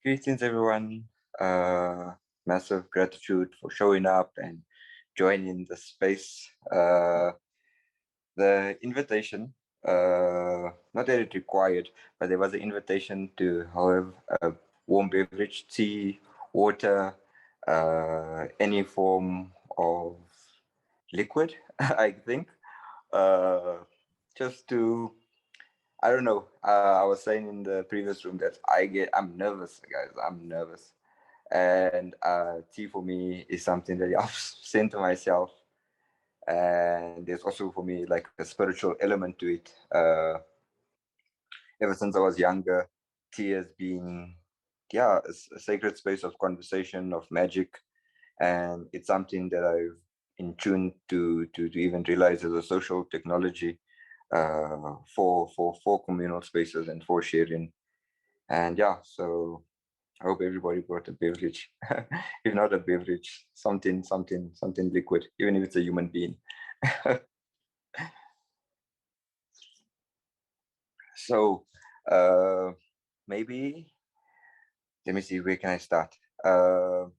Greetings, everyone. Massive gratitude for showing up and joining the space. The invitation, not that it required, but there was an invitation to have a warm beverage, tea, water, any form of liquid, I think, uh, just to I don't know. I was saying in the previous room that I'm nervous, guys. I'm nervous. And tea for me is something that I've sent to myself. And there's also for me like a spiritual element to it. Ever since I was younger, tea has been, yeah, a sacred space of conversation, of magic. And it's something that I've in tune to even realize as a social technology for communal spaces and for sharing. And yeah, so I hope everybody brought a beverage. If not a beverage, something liquid, even if it's a human being. So maybe let me see, where can I start? I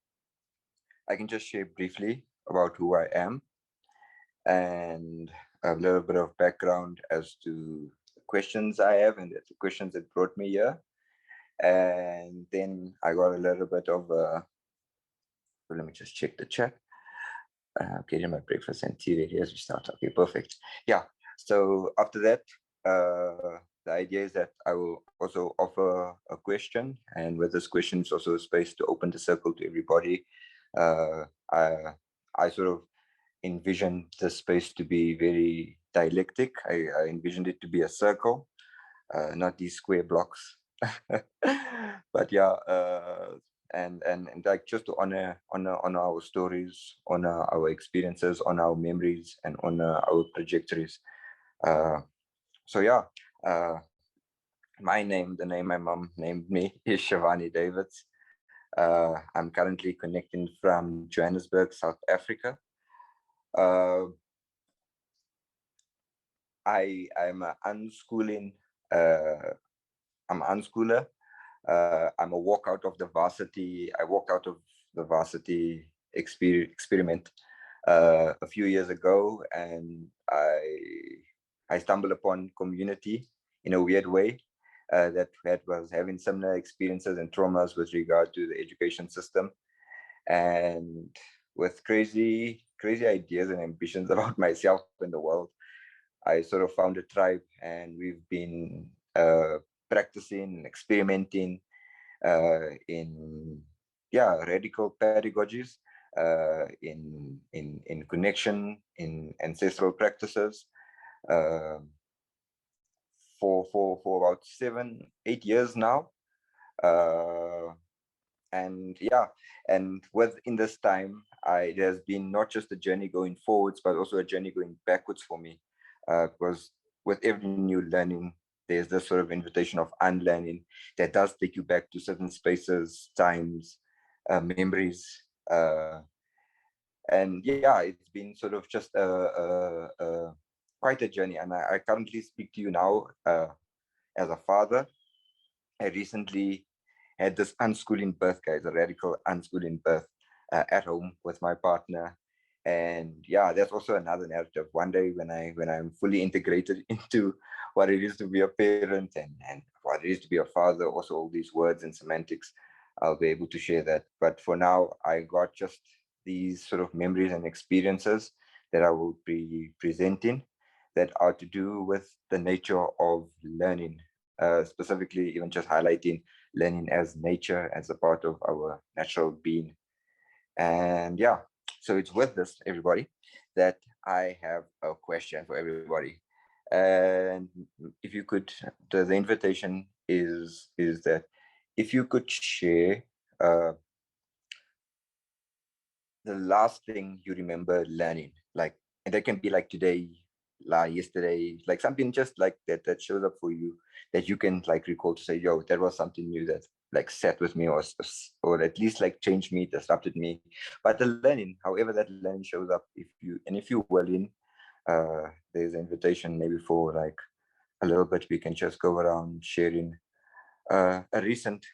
can just share briefly about who I am and a little bit of background as to the questions I have and the questions that brought me here. And then I got a little bit of let me just check the chat. Getting my breakfast and tea ready as we start. Okay, perfect. Yeah. So after that, the idea is that I will also offer a question, and with this question, it's also a space to open the circle to everybody. Uh, I sort of envisioned the space to be very dialectic. I envisioned it to be a circle, not these square blocks. But yeah, and like just to honor our stories, honor our experiences, honor our memories, and honor our trajectories. Uh, so yeah, uh, my name, the name my mom named me, is Chévanni Davids. I'm currently connecting from Johannesburg, South Africa. Uh, I'm a unschooling. I'm an unschooler. I'm a walk out of the varsity. I walked out of the varsity experiment a few years ago, and I stumbled upon community in a weird way that was having similar experiences and traumas with regard to the education system, and with crazy ideas and ambitions about myself and the world. I sort of found a tribe, and we've been practicing and experimenting in radical pedagogies, in connection, in ancestral practices, uh, for about 7-8 years now. Uh, and yeah, and within this time, it has been not just a journey going forwards, but also a journey going backwards for me, because with every new learning, there's this sort of invitation of unlearning that does take you back to certain spaces, times, memories. And yeah, it's been sort of just quite a journey. And I currently speak to you now as a father. I recently had this unschooling birth, guys, a radical unschooling birth at home with my partner. And yeah, that's also another narrative. One day when I'm fully integrated into what it is to be a parent and what it is to be a father, also all these words and semantics, I'll be able to share that. But for now, I got just these sort of memories and experiences that I will be presenting that are to do with the nature of learning, specifically even just highlighting learning as nature, as a part of our natural being. And yeah, so it's with this, everybody, that I have a question for everybody. And if you could, the invitation is that if you could share the last thing you remember learning, like, and that can be like today, yesterday, like something just like that shows up for you that you can like recall to say, yo, that was something new that like sat with me, or at least like changed me, disrupted me. But the learning, however that learning shows up, if you willing, there's an invitation maybe for like a little bit we can just go around sharing a recent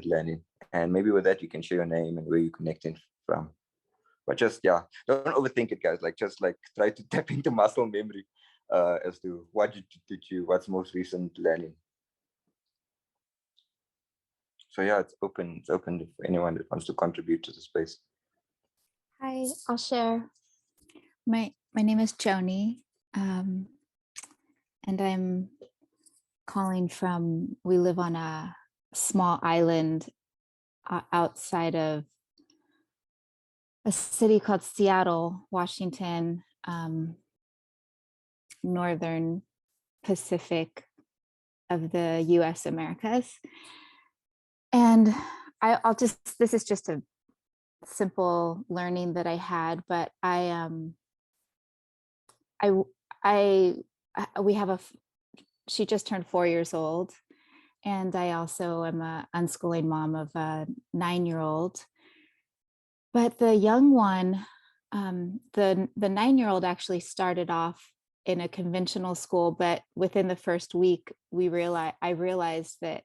learning. And maybe with that, you can share your name and where you're connecting from. But just, yeah, don't overthink it, guys. Like, just like try to tap into muscle memory as to what did you, what's most recent learning. So yeah, it's open for anyone that wants to contribute to the space. Hi, I'll share. My name is Joni, and I'm calling from, we live on a small island outside of a city called Seattle, Washington, northern Pacific of the US Americas. And I'll just, this is just a simple learning that I had, but we have she just turned 4 years old. And I also am a unschooling mom of a 9-year-old. But the young one, the 9-year-old actually started off in a conventional school, but within the first week, I realized that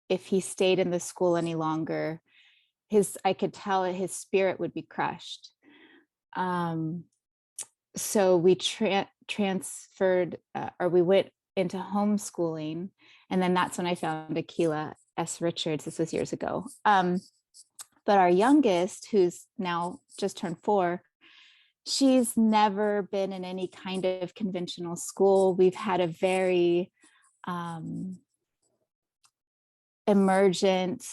if he stayed in the school any longer, I could tell his spirit would be crushed. So we transferred, or we went into homeschooling. And then that's when I found Akila S. Richards. This was years ago. But our youngest, who's now just turned 4, she's never been in any kind of conventional school. We've had a very emergent,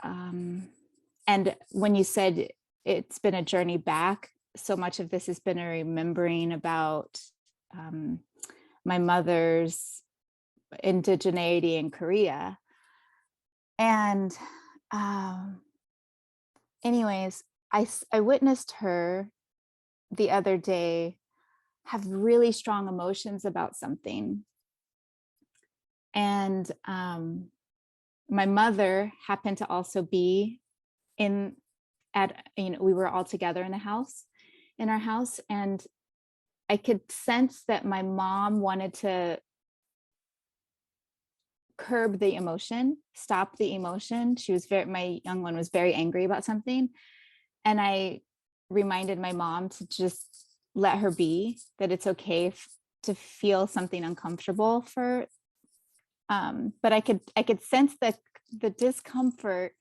and when you said it's been a journey back, so much of this has been a remembering about my mother's indigeneity in Korea. And anyways, I witnessed her the other day have really strong emotions about something. And my mother happened to also be we were all together in our house, and I could sense that my mom wanted to curb the emotion, stop the emotion. My young one was very angry about something. And I reminded my mom to just let her be, that it's okay to feel something uncomfortable but I could sense the discomfort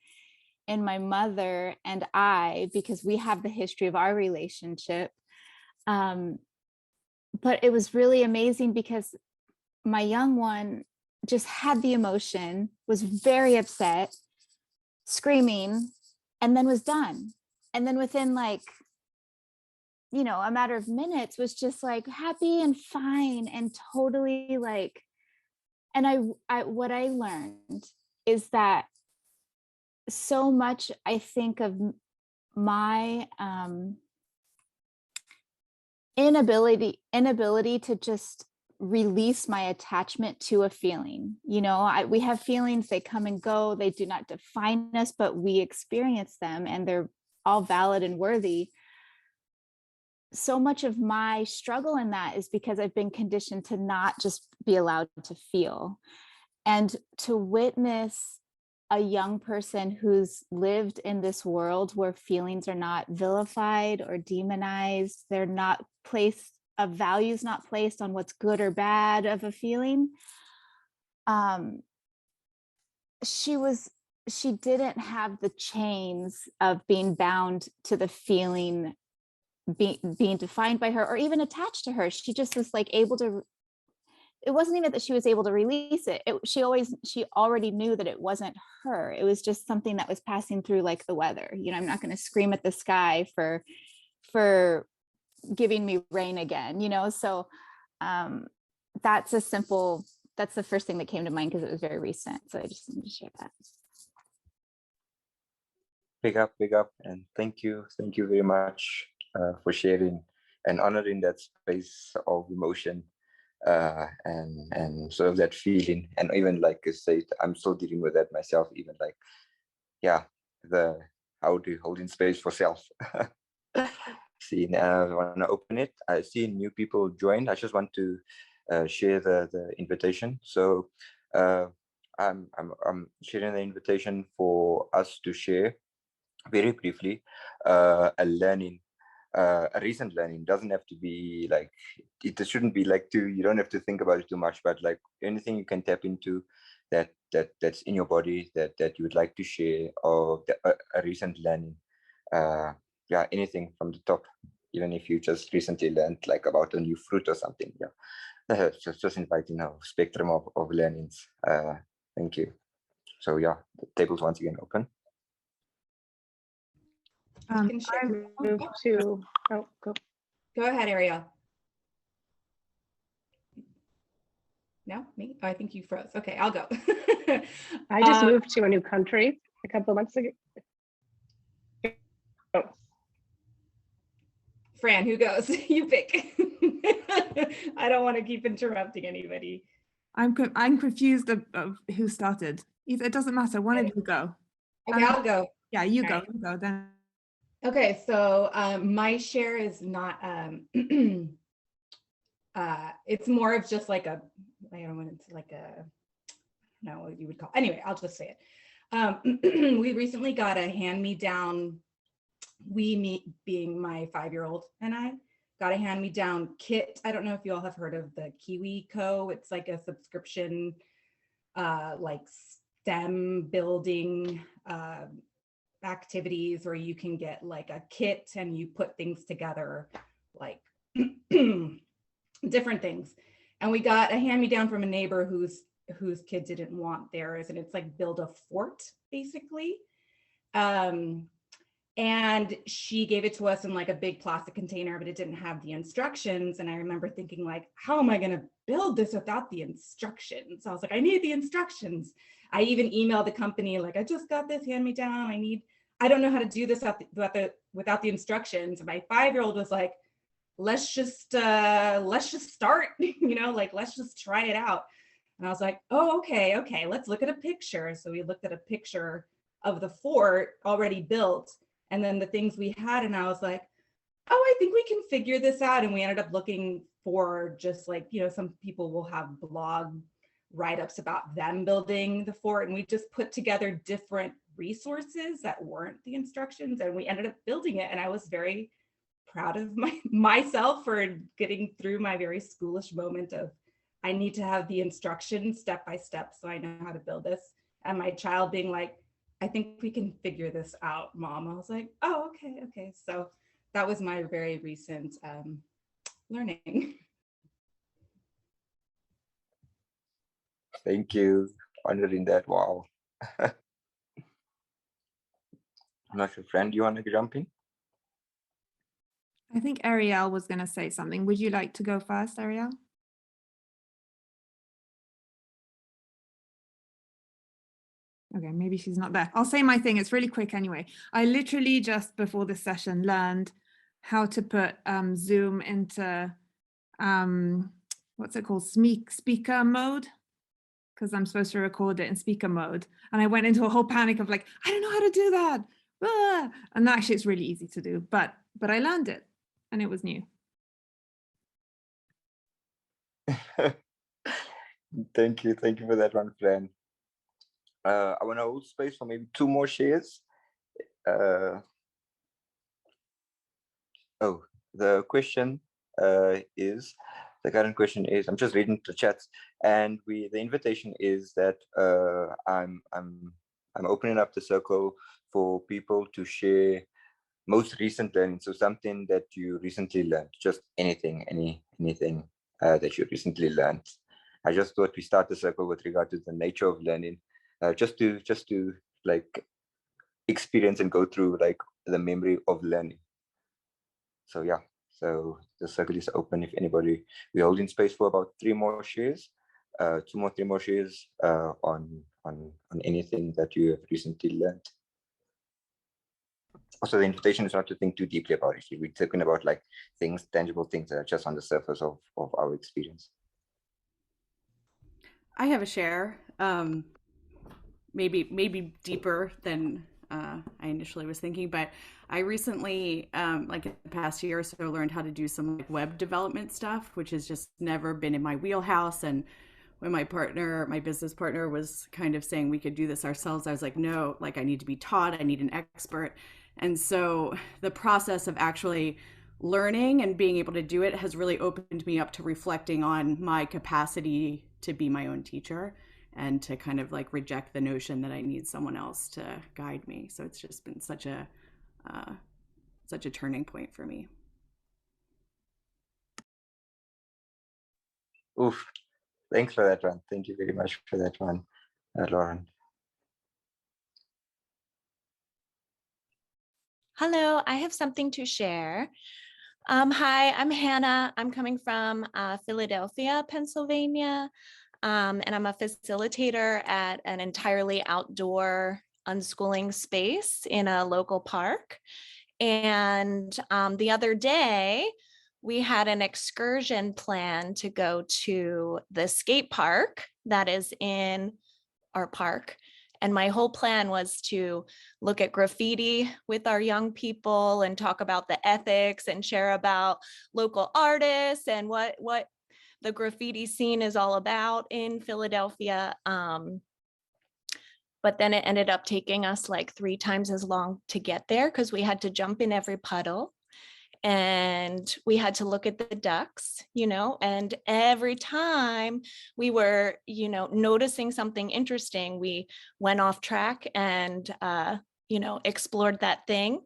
in my mother and I, because we have the history of our relationship. But it was really amazing because my young one just had the emotion, was very upset, screaming, and then was done. And then within a matter of minutes was just like happy and fine and totally like, and I what I learned is that so much, I think, of my inability to just release my attachment to a feeling. We have feelings, they come and go, they do not define us, but we experience them and they're all valid and worthy. So much of my struggle in that is because I've been conditioned to not just be allowed to feel. And to witness a young person who's lived in this world where feelings are not vilified or demonized, they're not placed, a value's not placed on what's good or bad of a feeling. She didn't have the chains of being bound to the feeling being defined by her or even attached to her. She just was like able to, it wasn't even that she was able to release it. She already knew that it wasn't her. It was just something that was passing through like the weather. I'm not going to scream at the sky for giving me rain again, So that's the first thing that came to mind because it was very recent. So I just wanted to share that. Big up. And thank you very much for sharing and honoring that space of emotion and sort of that feeling. And even like I said, I'm still dealing with that myself, even like, yeah, how to hold in space for self. See, now I want to open it. I see new people joined. I just want to share the invitation. So I'm sharing the invitation for us to share very briefly a recent learning. Doesn't have to be like, it shouldn't be like too, you don't have to think about it too much, but like anything you can tap into that's in your body that you would like to share, or a recent learning. Yeah, anything from the top, even if you just recently learned like about a new fruit or something. Yeah, just inviting a spectrum of learnings. Thank you. So yeah, the table's once again open. I can share. Move to, oh, go. Go ahead, Ariel. No, me? Oh, I think you froze. Okay, I'll go. I just moved to a new country a couple of months ago. Oh. Fran, who goes? You pick. I don't want to keep interrupting anybody. I'm confused of who started. It doesn't matter. One of you go. Okay, I'll go. Yeah, you All go. right. You go then. Okay, so my share is not. It's more of just like a. I don't want it's like a. I don't know what you would call. Anyway, I'll just say it. We recently got a hand-me-down. Me being my 5-year-old and I got a hand-me-down kit. I don't know if you all have heard of the Kiwi Co. It's like a subscription, like STEM building activities where you can get like a kit and you put things together, like different things. And we got a hand-me-down from a neighbor whose kid didn't want theirs, and it's like build a fort basically. And she gave it to us in like a big plastic container, but it didn't have the instructions. And I remember thinking like, how am I going to build this without the instructions? So I was like, I need the instructions. I even emailed the company, like, I just got this hand-me-down. I don't know how to do this without the instructions. And my 5-year-old was like, let's just start, like, let's just try it out. And I was like, oh, okay, let's look at a picture. So we looked at a picture of the fort already built, and then the things we had, and I was like, oh, I think we can figure this out. And we ended up looking for just like, some people will have blog write-ups about them building the fort, and we just put together different resources that weren't the instructions, and we ended up building it. And I was very proud of myself for getting through my very schoolish moment of, I need to have the instructions step by step so I know how to build this. And my child being like, I think we can figure this out, Mom. I was like, oh, okay. So that was my very recent learning. Thank you. Honoring that. Wow. I'm not sure, friend, do you want to jump in? I think Ariel was going to say something. Would you like to go first, Ariel? Okay, maybe she's not there. I'll say my thing. It's really quick anyway. I literally just before this session learned how to put Zoom into what's it called? Speaker mode, because I'm supposed to record it in speaker mode. And I went into a whole panic of like, I don't know how to do that. Ah! And actually it's really easy to do, but I learned it and it was new. Thank you for that one, friend. I want to hold space for maybe 2 more shares. The question is, the current question is, I'm just reading the chats, and the invitation is that I'm opening up the circle for people to share most recent learning. So something that you recently learned, just anything that you recently learned. I just thought we start the circle with regard to the nature of learning, just to like experience and go through like the memory of learning. So yeah, so the circle is open if anybody. We're holding space for about 3 more shares, 3 more shares on anything that you have recently learned. Also, the invitation is not to think too deeply about it. We're talking about like things, tangible things that are just on the surface of our experience. I have a share, maybe deeper than I initially was thinking, but I recently, like in the past year or so, learned how to do some like web development stuff, which has just never been in my wheelhouse. And when my business partner was kind of saying we could do this ourselves, I was like, no, like I need to be taught, I need an expert. And so the process of actually learning and being able to do it has really opened me up to reflecting on my capacity to be my own teacher and to kind of like reject the notion that I need someone else to guide me. So it's just been such a turning point for me. Oof. Thanks for that one. Thank you very much for that one, Lauren. Hello, I have something to share. Hi, I'm Hannah. I'm coming from Philadelphia, Pennsylvania, and I'm a facilitator at an entirely outdoor unschooling space in a local park. And the other day, we had an excursion plan to go to the skate park that is in our park. And my whole plan was to look at graffiti with our young people and talk about the ethics and share about local artists and what the graffiti scene is all about in Philadelphia. But then it ended up taking us like 3 times as long to get there because we had to jump in every puddle. And we had to look at the ducks, and every time we were, noticing something interesting, we went off track and, explored that thing.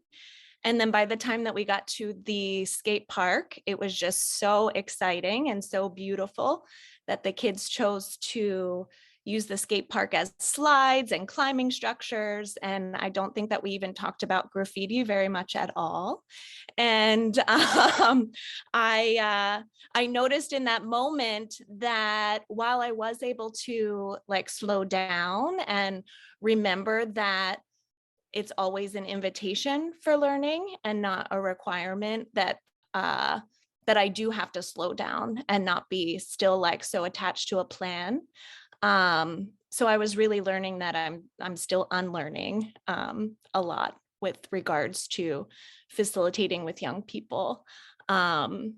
And then by the time that we got to the skate park, it was just so exciting and so beautiful that the kids chose to use the skate park as slides and climbing structures. And I don't think that we even talked about graffiti very much at all. And I noticed in that moment that while I was able to like slow down and remember that it's always an invitation for learning and not a requirement, that I do have to slow down and not be still like so attached to a plan. So I was really learning that I'm still unlearning a lot with regards to facilitating with young people. And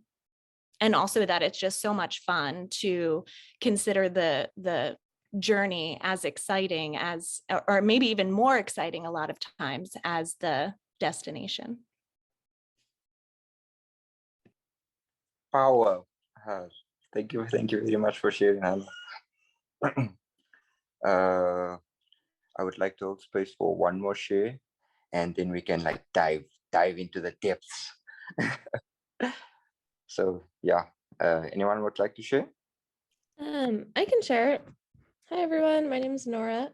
also that it's just so much fun to consider the journey as exciting as, or maybe even more exciting a lot of times, as the destination. Power. Thank you very much for sharing, Hannah. I would like to hold space for one more share, and then we can like dive into the depths. So yeah, anyone would like to share? I can share it. Hi everyone, my name is Nora.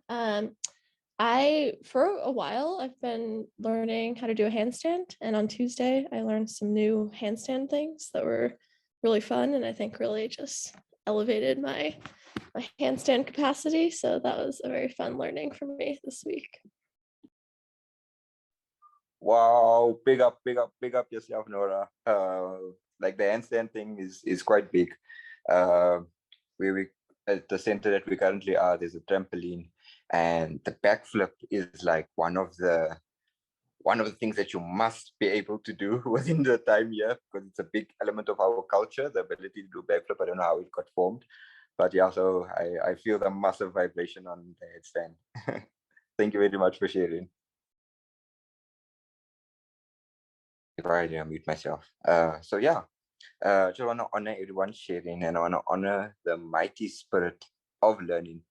For a while I've been learning how to do a handstand, and on Tuesday I learned some new handstand things that were really fun, and I think really just elevated my handstand capacity. So that was a very fun learning for me this week. Wow, big up yourself, Nora. Like the handstand thing is quite big. We at the center that we currently are, there's a trampoline, and the backflip is like one of the things that you must be able to do within the time here, because it's a big element of our culture, the ability to do backflip. I don't know how it got formed, but yeah, so I feel the massive vibration on the headstand. Thank you very much for sharing. I mute myself. So yeah, just want to honor everyone sharing, and I want to honor the mighty spirit of learning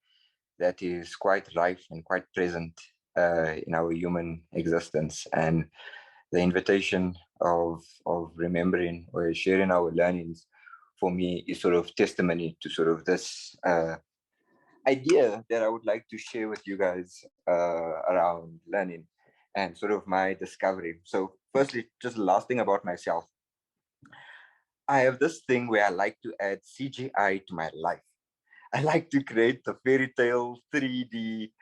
that is quite rife and quite present in our human existence. And the invitation of remembering or sharing our learnings, for me, is sort of testimony to sort of this idea that I would like to share with you guys around learning and sort of my discovery. So firstly, just the last thing about myself. I have this thing where I like to add CGI to my life. I like to create the fairy tale 3D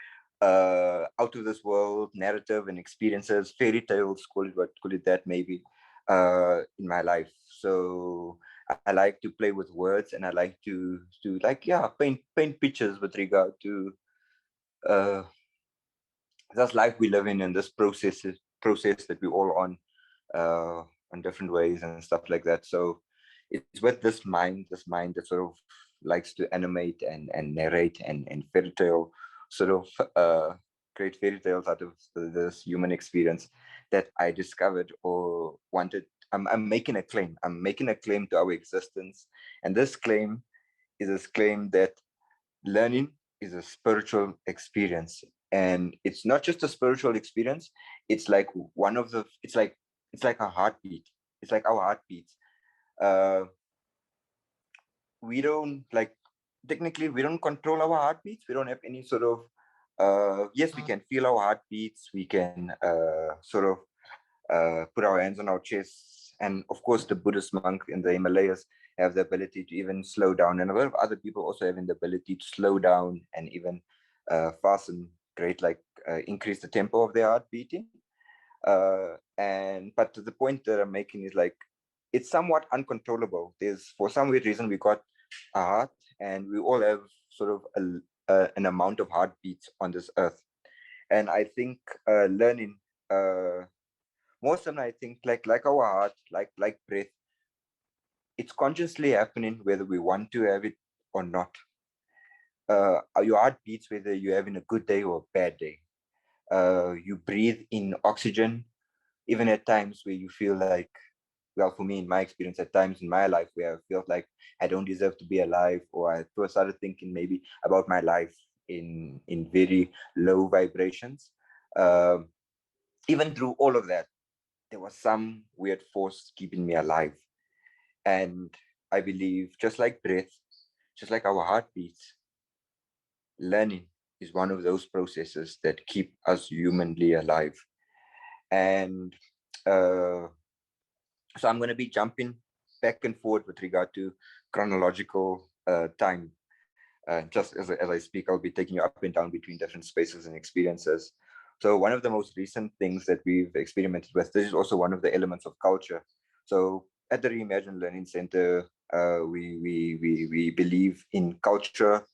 out of this world narrative and experiences, fairy tales, call it that maybe, in my life. So I like to play with words, and I like to paint pictures with regard to this life we live in, and this process that we're all on different ways and stuff like that. So it's with this mind that sort of likes to animate and narrate and fairy tale sort of create fairy tales out of this human experience that I discovered or wanted. I'm making a claim. I'm making a claim to our existence. And this claim is a claim that learning is a spiritual experience. And it's not just a spiritual experience. It's like it's like a heartbeat. It's like our heartbeats. We don't like, technically we don't control our heartbeats. We don't have any sort of yes, we can feel our heartbeats. We can sort of put our hands on our chests. And of course, the Buddhist monk in the Himalayas have the ability to even slow down. And a lot of other people also having the ability to slow down and even fast and great, like increase the tempo of their heart beating. But the point that I'm making is like, it's somewhat uncontrollable. There's, for some weird reason, we got a heart and we all have sort of an amount of heartbeats on this earth. And I think learning, most of them, I think like our heart, like breath, it's consciously happening whether we want to have it or not. Your heart beats whether you're having a good day or a bad day. You breathe in oxygen, even at times where you feel like, well, for me, in my experience, at times in my life where I felt like I don't deserve to be alive, or I first started thinking maybe about my life in very low vibrations. Even through all of that, there was some weird force keeping me alive. And I believe, just like breath, just like our heartbeats, learning is one of those processes that keep us humanly alive. And so I'm going to be jumping back and forth with regard to chronological time. Just as I speak, I'll be taking you up and down between different spaces and experiences. So one of the most recent things that we've experimented with, this is also one of the elements of culture. So at the Reimagine Learning Center, we believe in culture,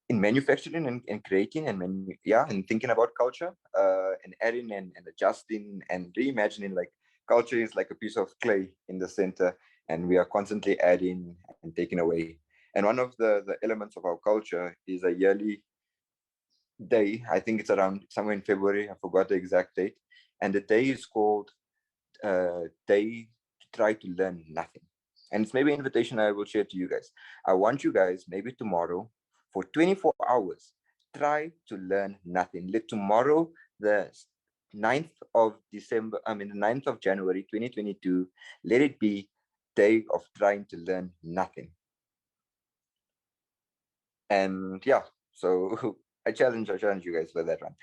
in manufacturing and creating and thinking about culture, and adding and adjusting and reimagining. Like, culture is like a piece of clay in the center, and we are constantly adding and taking away. And one of the elements of our culture is a yearly day. I think it's around somewhere in February. I forgot the exact date. And the day is called Day to Try to Learn Nothing. And it's maybe an invitation I will share to you guys. I want you guys, maybe tomorrow, for 24 hours, try to learn nothing. Let tomorrow, the 9th of December, the 9th of January, 2022, let it be day of trying to learn nothing. And yeah, so I challenge you guys for that one.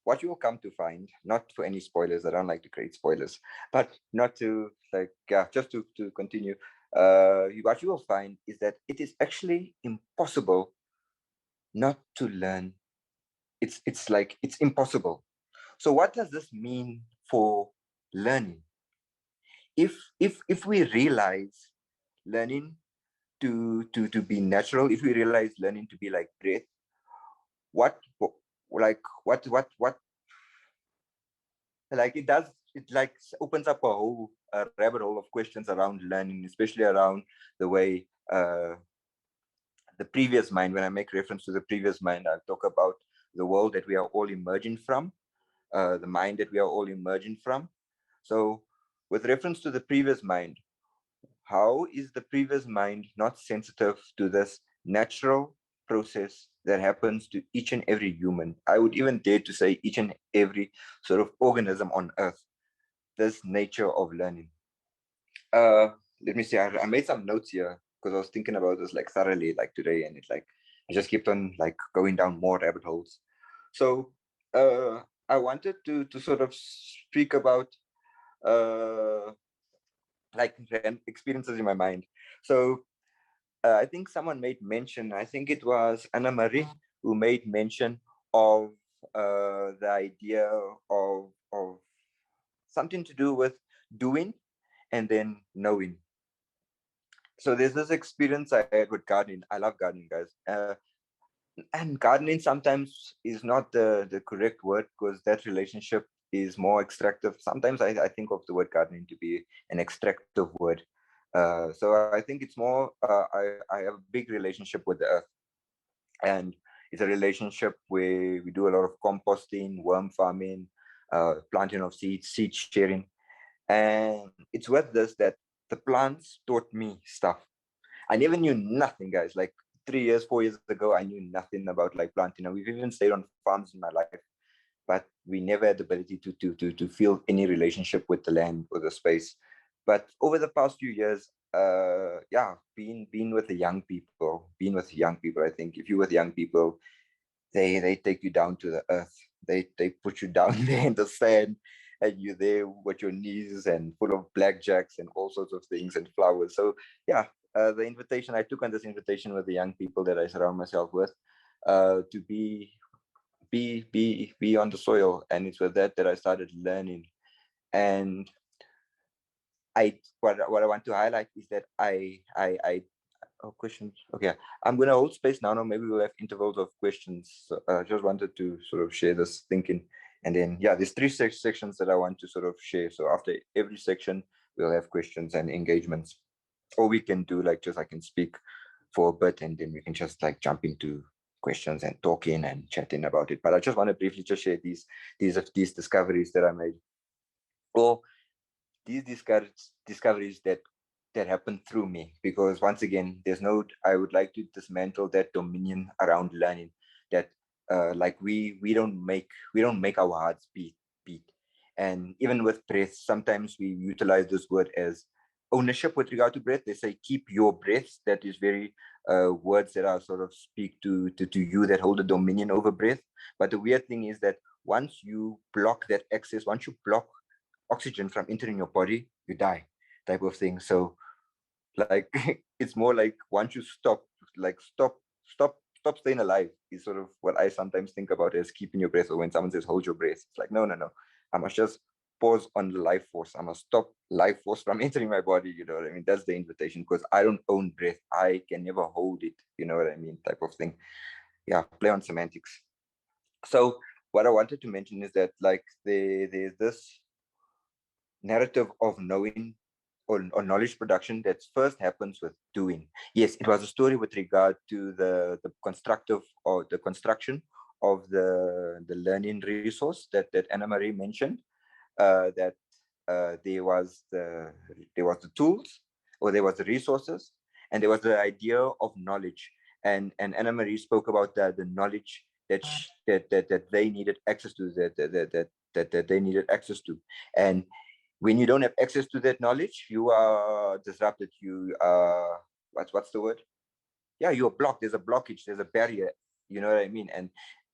What you will come to find, not for any spoilers, I don't like to create spoilers, but not to just to continue, what you will find is that it is actually impossible not to learn. It's impossible. So what does this mean for learning? If we realize learning to be natural, if we realize learning to be like breath, what like it does, it like opens up a whole rabbit hole of questions around learning, especially around the way the previous mind. When I make reference to the previous mind, I talk about the world that we are all emerging from, the mind that we are all emerging from. So with reference to the previous mind, how is the previous mind not sensitive to this natural process that happens to each and every human? I would even dare to say each and every sort of organism on earth, this nature of learning. Let me see, I made some notes here because I was thinking about this like thoroughly like today, and it's like I just kept on like going down more rabbit holes. So I wanted to sort of speak about like experiences in my mind. So I think someone made mention, I think it was Anna Marie who made mention of the idea of something to do with doing and then knowing. So there's this experience I had with gardening. I love gardening, guys. And gardening sometimes is not the correct word, because that relationship is more extractive. Sometimes I think of the word gardening to be an extractive word. So I think it's more, I have a big relationship with the earth, and it's a relationship where we do a lot of composting, worm farming, planting of seeds, seed sharing. And it's with this that the plants taught me stuff. I never knew nothing, guys. Like 3 years, 4 years ago, I knew nothing about like planting. And we've even stayed on farms in my life, but we never had the ability to feel any relationship with the land or the space. But over the past few years, yeah, being with the young people, I think if you're with young people, they take you down to the earth. They put you down there in the sand, and you're there with your knees and full of blackjacks and all sorts of things and flowers. So yeah, the invitation I took on this invitation with the young people that I surround myself with, to be on the soil, and it's with that I started learning. And what I want to highlight is that I oh, questions. Okay, I'm gonna hold space now. Maybe we'll have intervals of questions. So, I just wanted to sort of share this thinking, and then yeah, there's three sections that I want to sort of share. So after every section, we'll have questions and engagements, or we can do like just I can speak for a bit, and then we can just like jump into questions and talking and chatting about it. But I just want to briefly just share these discoveries that I made, or these discoveries that happen through me, because once again, I would like to dismantle that dominion around learning, that like we don't make our hearts beat. And even with breath, sometimes we utilize this word as ownership with regard to breath. They say keep your breath. That is very words that are sort of speak to you, that hold a dominion over breath. But the weird thing is that once you block that access, once you block oxygen from entering your body, you die, type of thing. So like it's more like once you stop, like stop staying alive is sort of what I sometimes think about as keeping your breath. Or when someone says hold your breath, it's like no, I must just pause on the life force. I must stop life force from entering my body. You know what I mean? That's the invitation, because I don't own breath. I can never hold it. You know what I mean? Type of thing. Yeah, play on semantics. So what I wanted to mention is that like there's this narrative of knowing, or knowledge production, that first happens with doing. Yes, it was a story with regard to the constructive, or the construction of the learning resource that Anna Marie mentioned, that there was the tools, or there was the resources, and there was the idea of knowledge. And Anna Marie spoke about the knowledge that they needed access to, that they needed access to. And when you don't have access to that knowledge, you are disrupted. You what's the word? Yeah, you're blocked. There's a blockage. There's a barrier. You know what I mean? And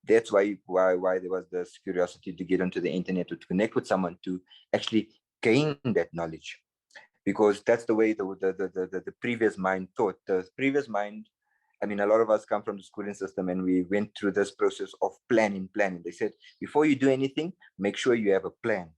that's why there was this curiosity to get onto the internet, to connect with someone, to actually gain that knowledge, because that's the way the previous mind thought. The previous mind, I mean, a lot of us come from the schooling system, and we went through this process of planning. They said, before you do anything, make sure you have a plan.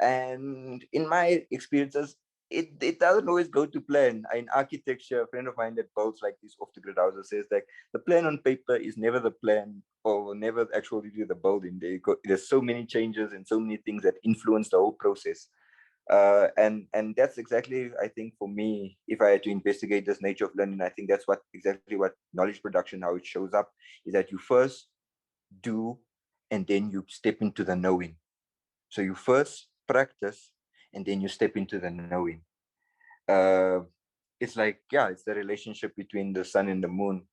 And in my experiences, it doesn't always go to plan. In architecture, a friend of mine that builds like these off-the-grid houses says like the plan on paper is never the plan, or will never actually do the building. There's so many changes and so many things that influence the whole process. And that's exactly, I think, for me, if I had to investigate this nature of learning, I think that's exactly what knowledge production, how it shows up, is that you first do, and then you step into the knowing. So you first practice, and then you step into the knowing. Uh, it's like, yeah, it's the relationship between the sun and the moon.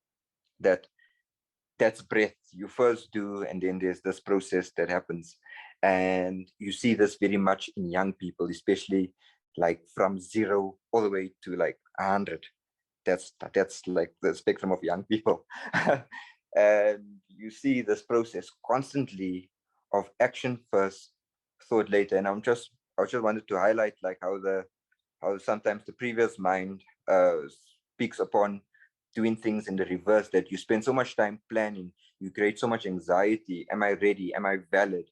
That's breath. You first do, and then there's this process that happens. And you see this very much in young people, especially like from 0 all the way to like 100. That's like the spectrum of young people. And you see this process constantly of action first, thought later. And I just wanted to highlight like how sometimes the previous mind speaks upon doing things in the reverse, that you spend so much time planning, you create so much anxiety. Am I ready? Am I valid?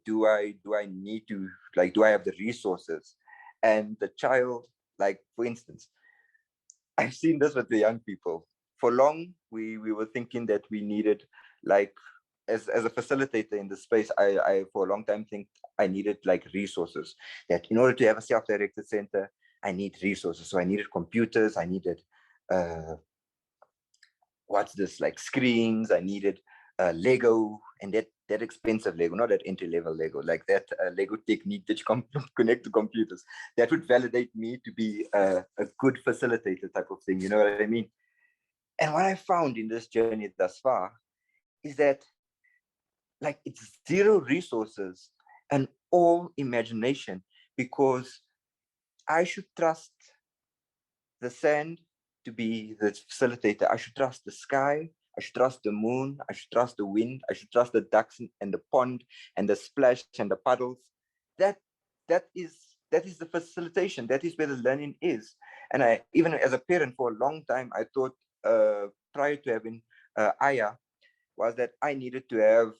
Do I need to, like, do I have the resources? And the child, like, for instance, I've seen this with the young people. For long, we were thinking that we needed, like, as a facilitator in the space, I for a long time think I needed like resources, that in order to have a self-directed center, I need resources. So I needed computers, I needed what's this, like screens, I needed Lego, and that expensive Lego, not that entry-level Lego, like that Lego technique that you connect to computers. That would validate me to be a good facilitator type of thing, you know what I mean? And what I found in this journey thus far is that like it's zero resources and all imagination, because I should trust the sand to be the facilitator. I should trust the sky. I should trust the moon. I should trust the wind. I should trust the ducks and the pond and the splash and the puddles. That that is the facilitation. That is where the learning is. And I, even as a parent for a long time, I thought prior to having Aya, was that I needed to have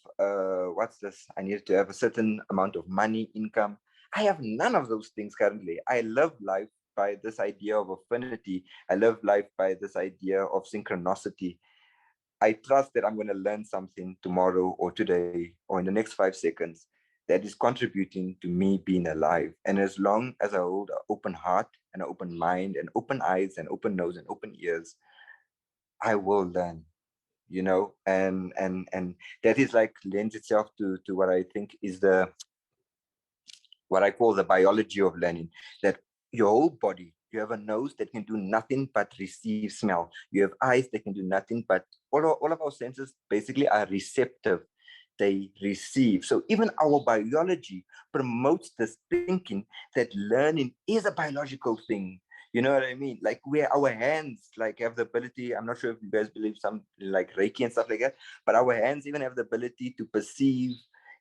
what's this? I needed to have a certain amount of money, income. I have none of those things currently. I love life by this idea of affinity. I love life by this idea of synchronicity. I trust that I'm going to learn something tomorrow or today or in the next 5 seconds that is contributing to me being alive. And as long as I hold an open heart and an open mind and open eyes and open nose and open ears, I will learn, you know, and that is like lends itself to what I think is the what I call the biology of learning, that your whole body, you have a nose that can do nothing but receive smell. You have eyes that can do nothing but, all of our senses basically are receptive. They receive. So even our biology promotes this thinking that learning is a biological thing. You know what I mean? Like where our hands like have the ability, I'm not sure if you guys believe some like Reiki and stuff like that, but our hands even have the ability to perceive,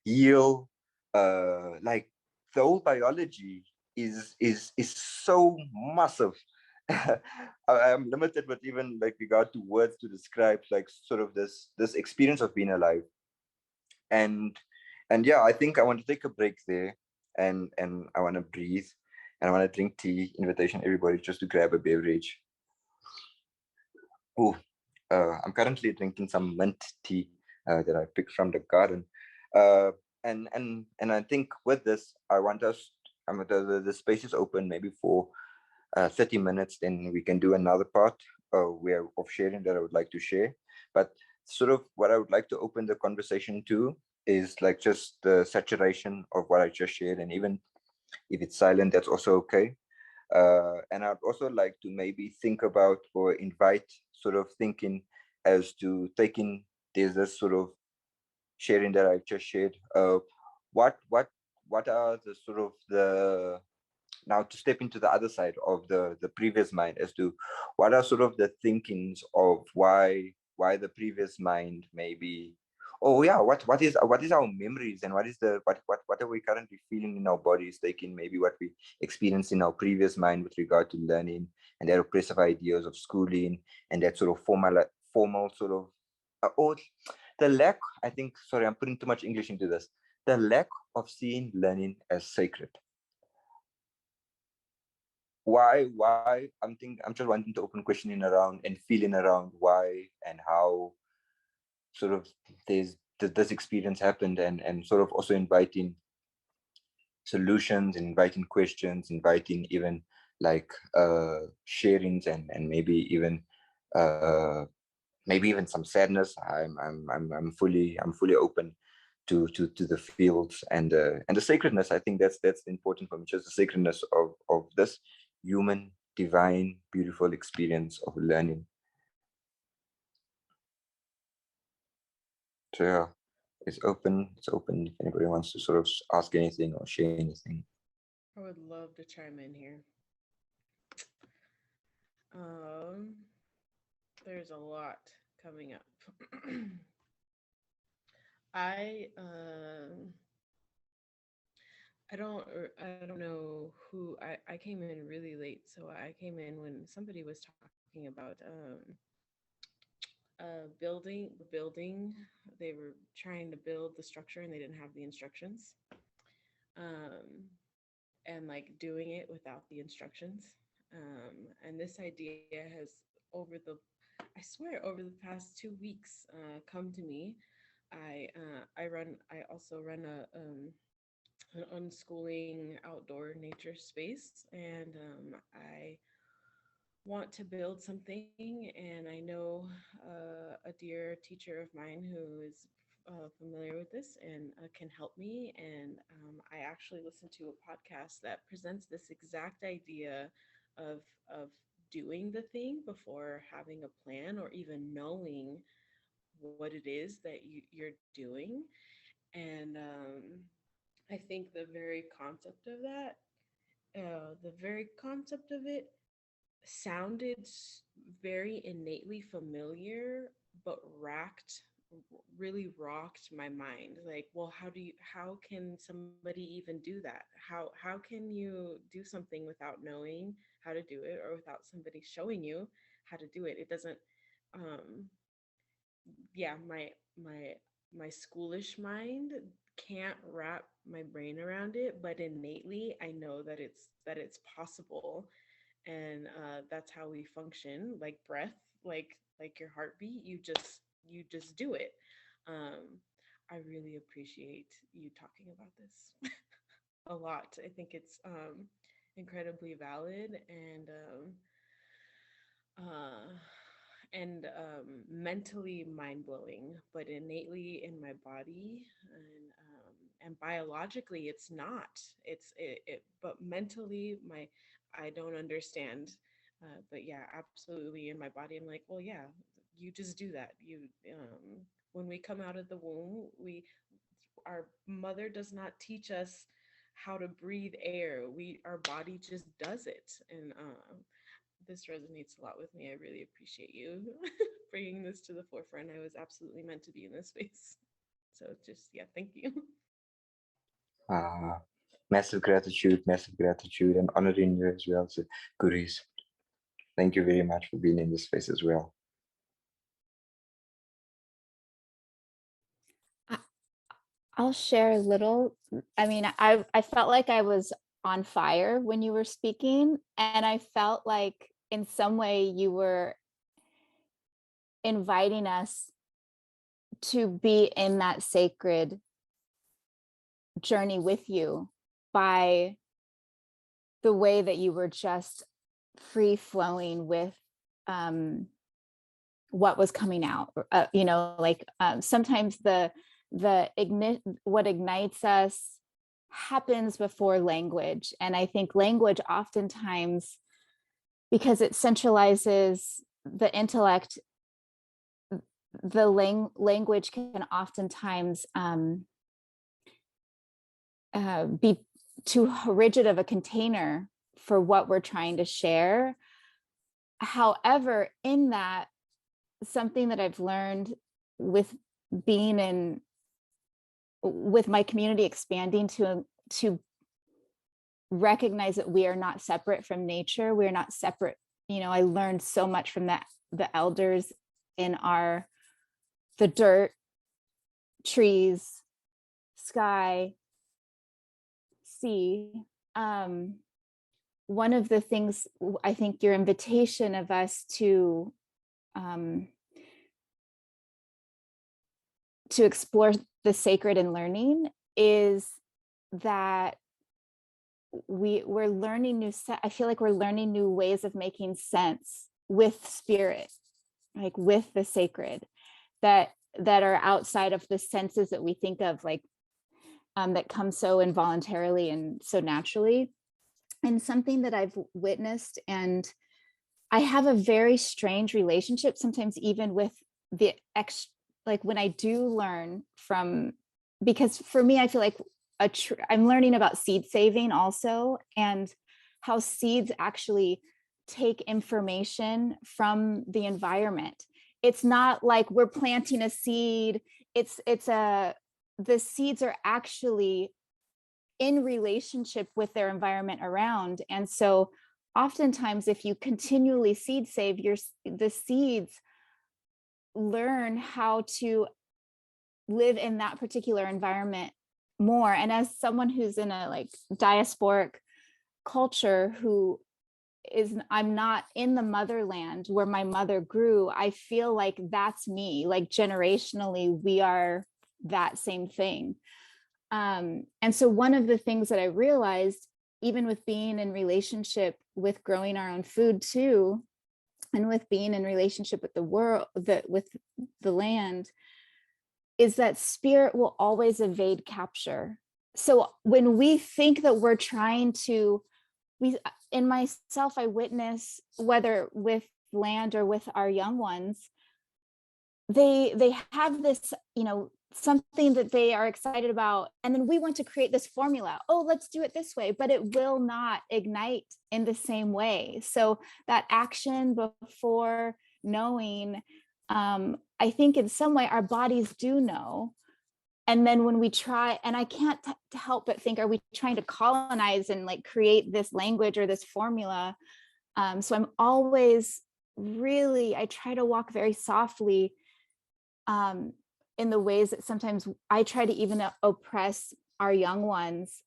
heal, like the whole biology is so massive. I'm limited with even like regard to words to describe like sort of this experience of being alive. And yeah, I think I want to take a break there, and I want to breathe, and I want to drink tea. Invitation everybody just to grab a beverage. Oh, I'm currently drinking some mint tea that I picked from the garden. Uh, and I think with this, I want us, the space is open maybe for 30 minutes, then we can do another part where of sharing that I would like to share. But sort of what I would like to open the conversation to is like just the saturation of what I just shared. And even if it's silent, that's also okay. And I'd also like to maybe think about or invite sort of thinking as to taking, there's this sort of sharing that I've just shared. What what what are the sort of the, now to step into the other side of the previous mind as to what are sort of the thinkings of why the previous mind maybe, oh yeah, what is our memories, and what is the what are we currently feeling in our bodies, taking maybe what we experienced in our previous mind with regard to learning and their oppressive ideas of schooling and that sort of formal sort of or the lack, I think, sorry, I'm putting too much English into this, the lack of seeing learning as sacred. Why I'm just wanting to open questioning around and feeling around why and how sort of this experience happened, and sort of also inviting solutions, inviting questions, inviting even like sharings, and maybe even some sadness. I'm fully open to the fields and the sacredness. I think that's important for me, just the sacredness of this human, divine, beautiful experience of learning. So yeah, it's open. It's open if anybody wants to sort of ask anything or share anything. I would love to chime in here. There's a lot coming up. I don't know who I came in really late, so I came in when somebody was talking about building. They were trying to build the structure and they didn't have the instructions. And like doing it without the instructions. And this idea has I swear over the past 2 weeks come to me. I also run an unschooling outdoor nature space, and I want to build something. And I know a dear teacher of mine who is familiar with this and can help me. And I actually listened to a podcast that presents this exact idea of of doing the thing before having a plan or even knowing what it is that you're doing. And I think the very concept of it sounded very innately familiar, but really rocked my mind. Like, well, how can somebody even do that? How can you do something without knowing how to do it, or without somebody showing you how to do it? It doesn't, um, yeah, my schoolish mind can't wrap my brain around it, but innately I know that it's possible. And that's how we function, like breath, like your heartbeat. You just do it. um I really appreciate you talking about this a lot. I think it's incredibly valid, uh mentally mind-blowing, but innately in my body. And biologically it's not. But mentally, my I don't understand. But yeah, absolutely, in my body I'm like, well, yeah, you just do that. You When we come out of the womb, we our mother does not teach us how to breathe air. Our body just does it. And this resonates a lot with me. I really appreciate you bringing this to the forefront. I was absolutely meant to be in this space. So just, yeah, thank you. Uh, massive gratitude, and honoring you as well. So, Guris, thank you very much for being in this space as well. I'll share a little. I mean, I felt like I was on fire when you were speaking, and I felt like in some way you were inviting us to be in that sacred journey with you by the way that you were just free flowing with what was coming out. Sometimes what ignites us happens before language. And I think language oftentimes, because it centralizes the intellect, the language can oftentimes be too rigid of a container for what we're trying to share. However, in that, something that I've learned with being with my community expanding to recognize that we are not separate from nature. We're not separate. I learned so much from the elders in the dirt, trees, sky, sea. One of the things, I think your invitation of us to explore the sacred in learning is that we're learning I feel like we're learning new ways of making sense with spirit, like with the sacred, that are outside of the senses that we think of, like that come so involuntarily and so naturally. And something that I've witnessed, and I have a very strange relationship sometimes even with like when I do learn from, because for me, I feel like I'm learning about seed saving also, and how seeds actually take information from the environment. It's not like we're planting a seed. The seeds are actually in relationship with their environment around. And so oftentimes, if you continually seed save, the seeds learn how to live in that particular environment more. And as someone who's in a like diasporic culture, I'm not in the motherland where my mother grew, I feel like that's me. Like generationally, we are that same thing. And so one of the things that I realized, even with being in relationship with growing our own food too, and with being in relationship with the world, with the land, is that spirit will always evade capture. So when we think that we're trying to, in myself, I witness, whether with land or with our young ones, they have this, something that they are excited about, and then we want to create this formula. Oh, let's do it this way, but it will not ignite in the same way. So that action before knowing, I think in some way our bodies do know. And then when we try, and I can't help but think, are we trying to colonize and like create this language or this formula? So I'm always I try to walk very softly in the ways that sometimes I try to even oppress our young ones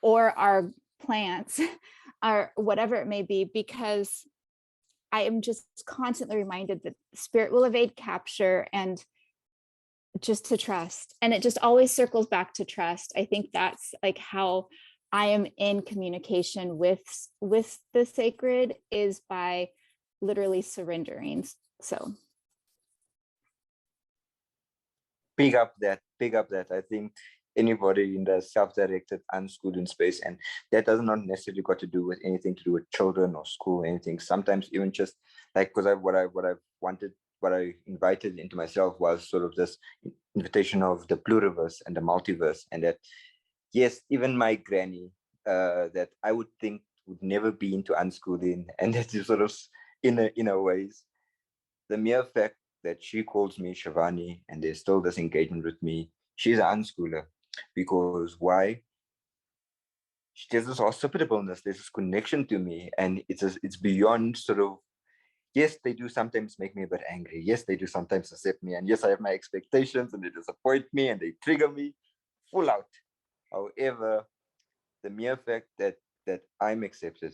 or our plants or whatever it may be, because I am just constantly reminded that spirit will evade capture, and just to trust. And it just always circles back to trust. I think that's like how I am in communication with the sacred, is by literally surrendering. So Big up that. I think anybody in the self-directed unschooling space, and that does not necessarily got to do with anything to do with children or school or anything. Sometimes even just like, because what I invited into myself was sort of this invitation of the pluriverse and the multiverse, and that yes, even my granny that I would think would never be into unschooling, and that is sort of in a ways, the mere fact that she calls me Chévanni and there's still this engagement with me, she's an unschooler. Because why? There's this hospitableness, there's this connection to me, and it's beyond sort of, yes, they do sometimes make me a bit angry. Yes, they do sometimes accept me, and yes, I have my expectations, and they disappoint me, and they trigger me full out. However, the mere fact that I'm accepted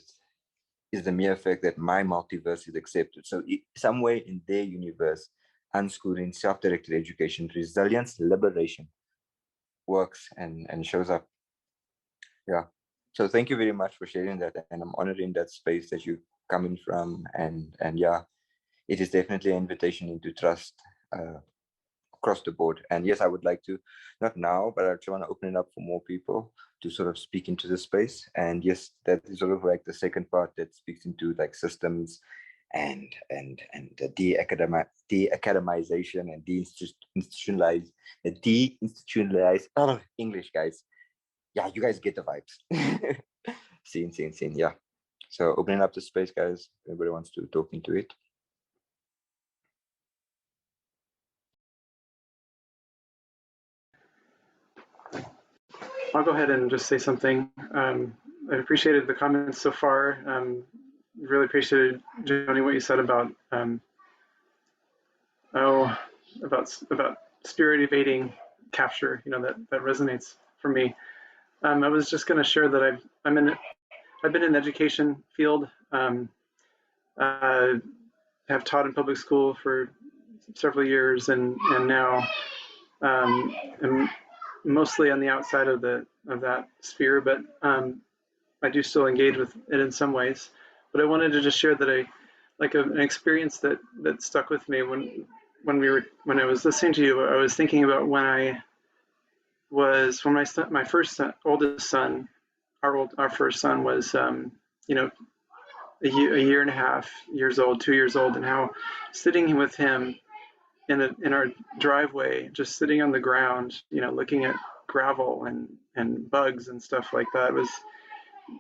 is the mere fact that my multiverse is accepted. So some way in their universe, unschooling, self-directed education, resilience, liberation works and shows up. Yeah. So thank you very much for sharing that. And I'm honored in that space that you're coming from. And yeah, it is definitely an invitation into trust across the board. And yes, I would like to, not now, but I actually want to open it up for more people to sort of speak into the space. And yes, that is sort of like the second part that speaks into like systems and the de-academization and deinstitutionalize, English, guys. Yeah, you guys get the vibes. Scene. Yeah. So opening up the space, guys. Everybody wants to talk into it. I'll go ahead and just say something. I appreciated the comments so far. Really appreciated, Joni, what you said about about spirit evading capture. That resonates for me. I was just going to share that I've been in the education field. Have taught in public school for several years, and now am mostly on the outside of that sphere, but I do still engage with it in some ways. But I wanted to just share that an experience that stuck with me when I was listening to you. I was thinking about when my oldest son, our first son was a year and a half years old, 2 years old, and how sitting with him in our driveway, just sitting on the ground, looking at gravel and bugs and stuff like that was,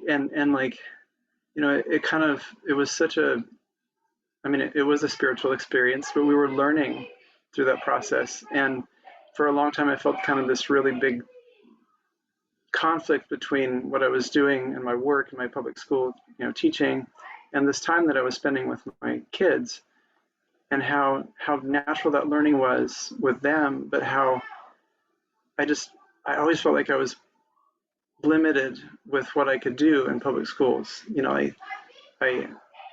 and like, it was such a, it was a spiritual experience, but we were learning through that process. And for a long time, I felt kind of this really big conflict between what I was doing in my work in my public school, teaching, and this time that I was spending with my kids, and how natural that learning was with them, but how I always felt like I was limited with what I could do in public schools.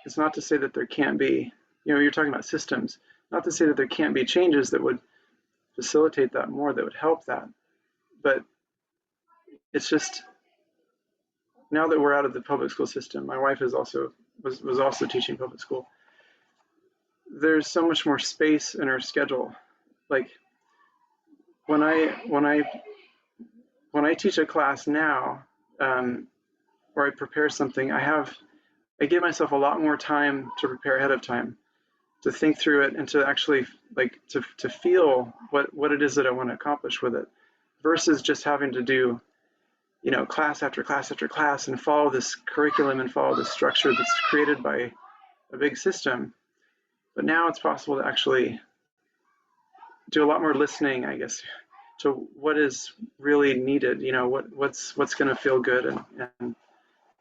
It's not to say that there can't be, you're talking about systems, not to say that there can't be changes that would facilitate that more, that would help that. But it's just, now that we're out of the public school system, my wife is also was also teaching public school. There's so much more space in our schedule. Like when I teach a class now, or I prepare something, I give myself a lot more time to prepare ahead of time, to think through it, and to actually like to feel what it is that I want to accomplish with it, versus just having to do, you know, class after class after class and follow this curriculum and follow this structure that's created by a big system. But now it's possible to actually do a lot more listening, I guess, to what is really needed, you know, what's going to feel good and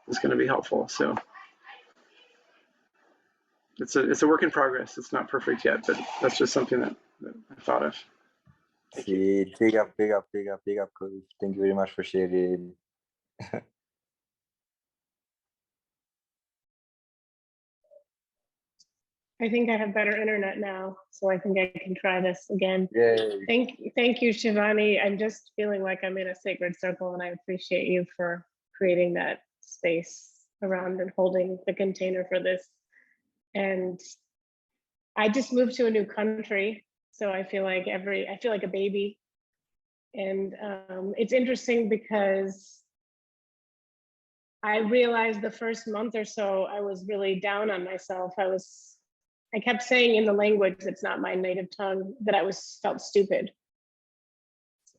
is going to be helpful. So it's a work in progress. It's not perfect yet, but that's just something that I thought of. Thank you. See, big up, Coach. Thank you very much for sharing. I think I have better internet now, so I think I can try this again. Yay. Thank you, Chévanni. I'm just feeling like I'm in a sacred circle, and I appreciate you for creating that space around and holding the container for this. And I just moved to a new country, so I feel like a baby. And it's interesting because I realized the first month or so I was really down on myself. I kept saying in the language that's not my native tongue that I felt stupid.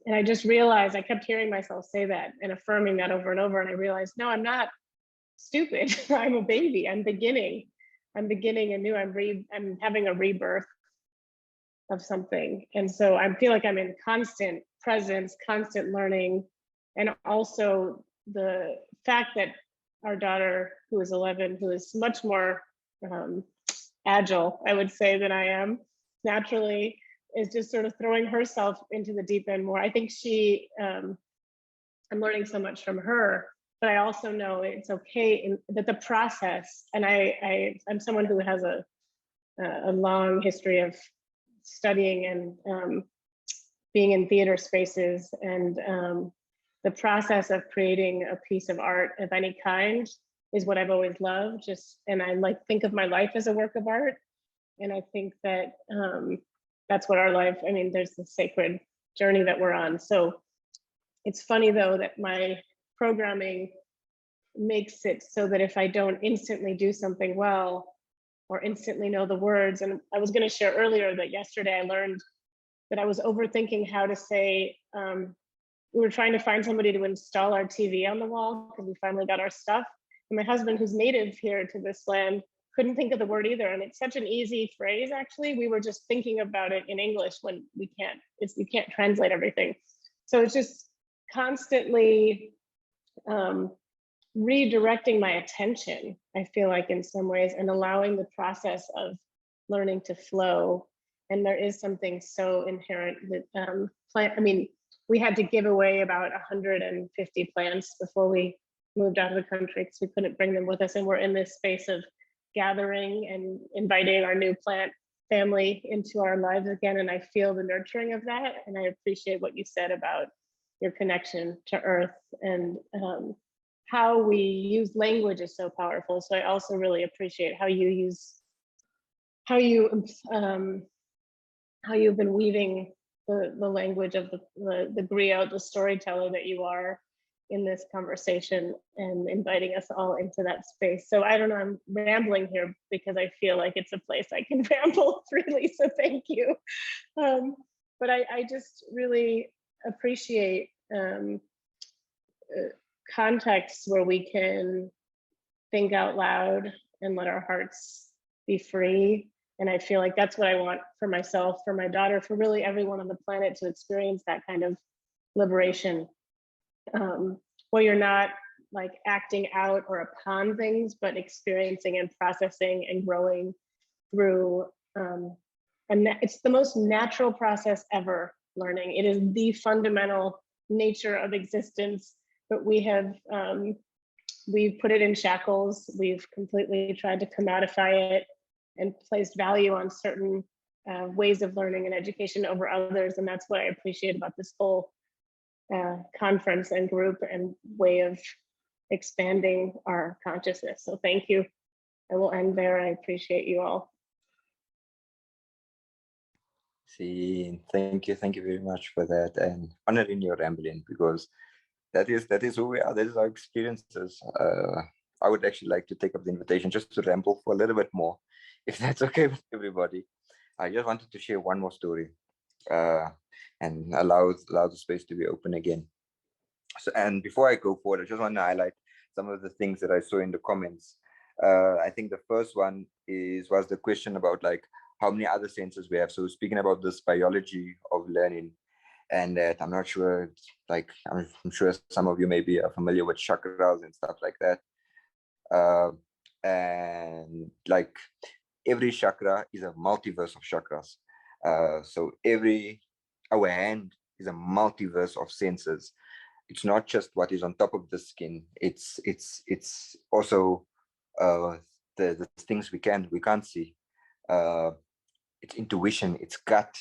And I just realized, I kept hearing myself say that and affirming that over and over. And I realized, no, I'm not stupid. I'm a baby. I'm beginning anew. I'm having a rebirth of something. And so I feel like I'm in constant presence, constant learning. And also the fact that our daughter, who is 11, who is much more agile, I would say, than I am naturally, is just sort of throwing herself into the deep end more. I think I'm learning so much from her, but I also know it's okay that the process, and I'm someone who has a long history of studying and being in theater spaces, and the process of creating a piece of art of any kind is what I've always loved. And I think of my life as a work of art. And I think that that's what our life, I mean, there's this sacred journey that we're on. So it's funny though, that my programming makes it so that if I don't instantly do something well, or instantly know the words, and I was gonna share earlier that yesterday I learned that I was overthinking how to say, we were trying to find somebody to install our TV on the wall because we finally got our stuff. And my husband, who's native here to this land, couldn't think of the word either. And it's such an easy phrase, actually. We were just thinking about it in English when you can't translate everything. So it's just constantly redirecting my attention, I feel like, in some ways, and allowing the process of learning to flow. And there is something so inherent that we had to give away about 150 plants before we moved out of the country because we couldn't bring them with us. And we're in this space of gathering and inviting our new plant family into our lives again. And I feel the nurturing of that. And I appreciate what you said about your connection to earth, and how we use language is so powerful. So I also really appreciate how you've been weaving the language of the griot, the storyteller that you are in this conversation, and inviting us all into that space. So I don't know, I'm rambling here because I feel like it's a place I can ramble freely, so thank you. But I just really appreciate contexts where we can think out loud and let our hearts be free. And I feel like that's what I want for myself, for my daughter, for really everyone on the planet, to experience that kind of liberation, where you're not like acting out or upon things, but experiencing and processing and growing through. And it's the most natural process ever, learning. It is the fundamental nature of existence, but we've put it in shackles. We've completely tried to commodify it and placed value on certain ways of learning and education over others. And that's what I appreciate about this whole conference and group and way of expanding our consciousness. So thank you. I will end there. I appreciate you all. See, thank you very much for that, and honoring your rambling, because that is who we are. That is our experiences. I would actually like to take up the invitation just to ramble for a little bit more, if that's okay with everybody. I just wanted to share one more story, and allow the space to be open again. So, and before I go forward, I just want to highlight some of the things that I saw in the comments. I think the first one was the question about like how many other senses we have. So speaking about this biology of learning, and that I'm not sure, like I'm sure some of you maybe are familiar with chakras and stuff like that. And like every chakra is a multiverse of chakras. So our hand is a multiverse of senses. It's not just what is on top of the skin. It's also the things we can't see. It's intuition, it's gut.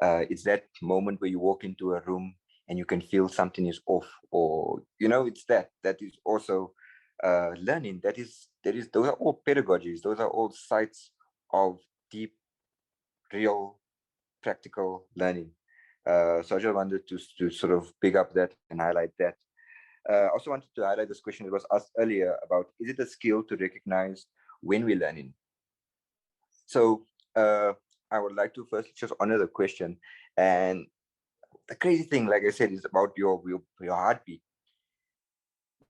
It's that moment where you walk into a room and you can feel something is off, or it's that is also learning. Those are all pedagogies. Those are all sites of deep, real, practical learning. So I just wanted to sort of pick up that and highlight that. I also wanted to highlight this question that was asked earlier about, is it a skill to recognize when we're learning? So I would like to first just honor the question. And the crazy thing, like I said, is about your heartbeat.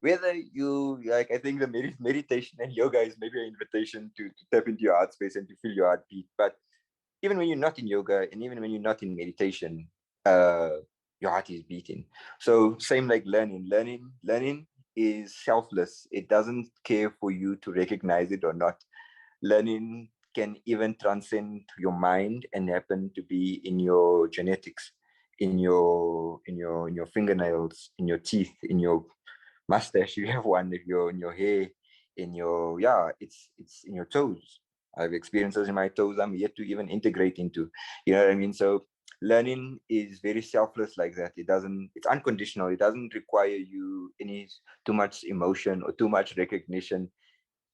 Whether you, like, I think the meditation and yoga is maybe an invitation to tap into your heart space and to feel your heartbeat. But even when you're not in yoga and even when you're not in meditation, your heart is beating. So same like learning. Learning is selfless. It doesn't care for you to recognize it or not. Learning can even transcend your mind and happen to be in your genetics, in your fingernails, in your teeth, in your mustache. You have one. If you're in your hair, in your it's in your toes. I have experiences in my toes I'm yet to even integrate into. You know what I mean? So learning is very selfless like that. It's unconditional. It doesn't require you any too much emotion or too much recognition.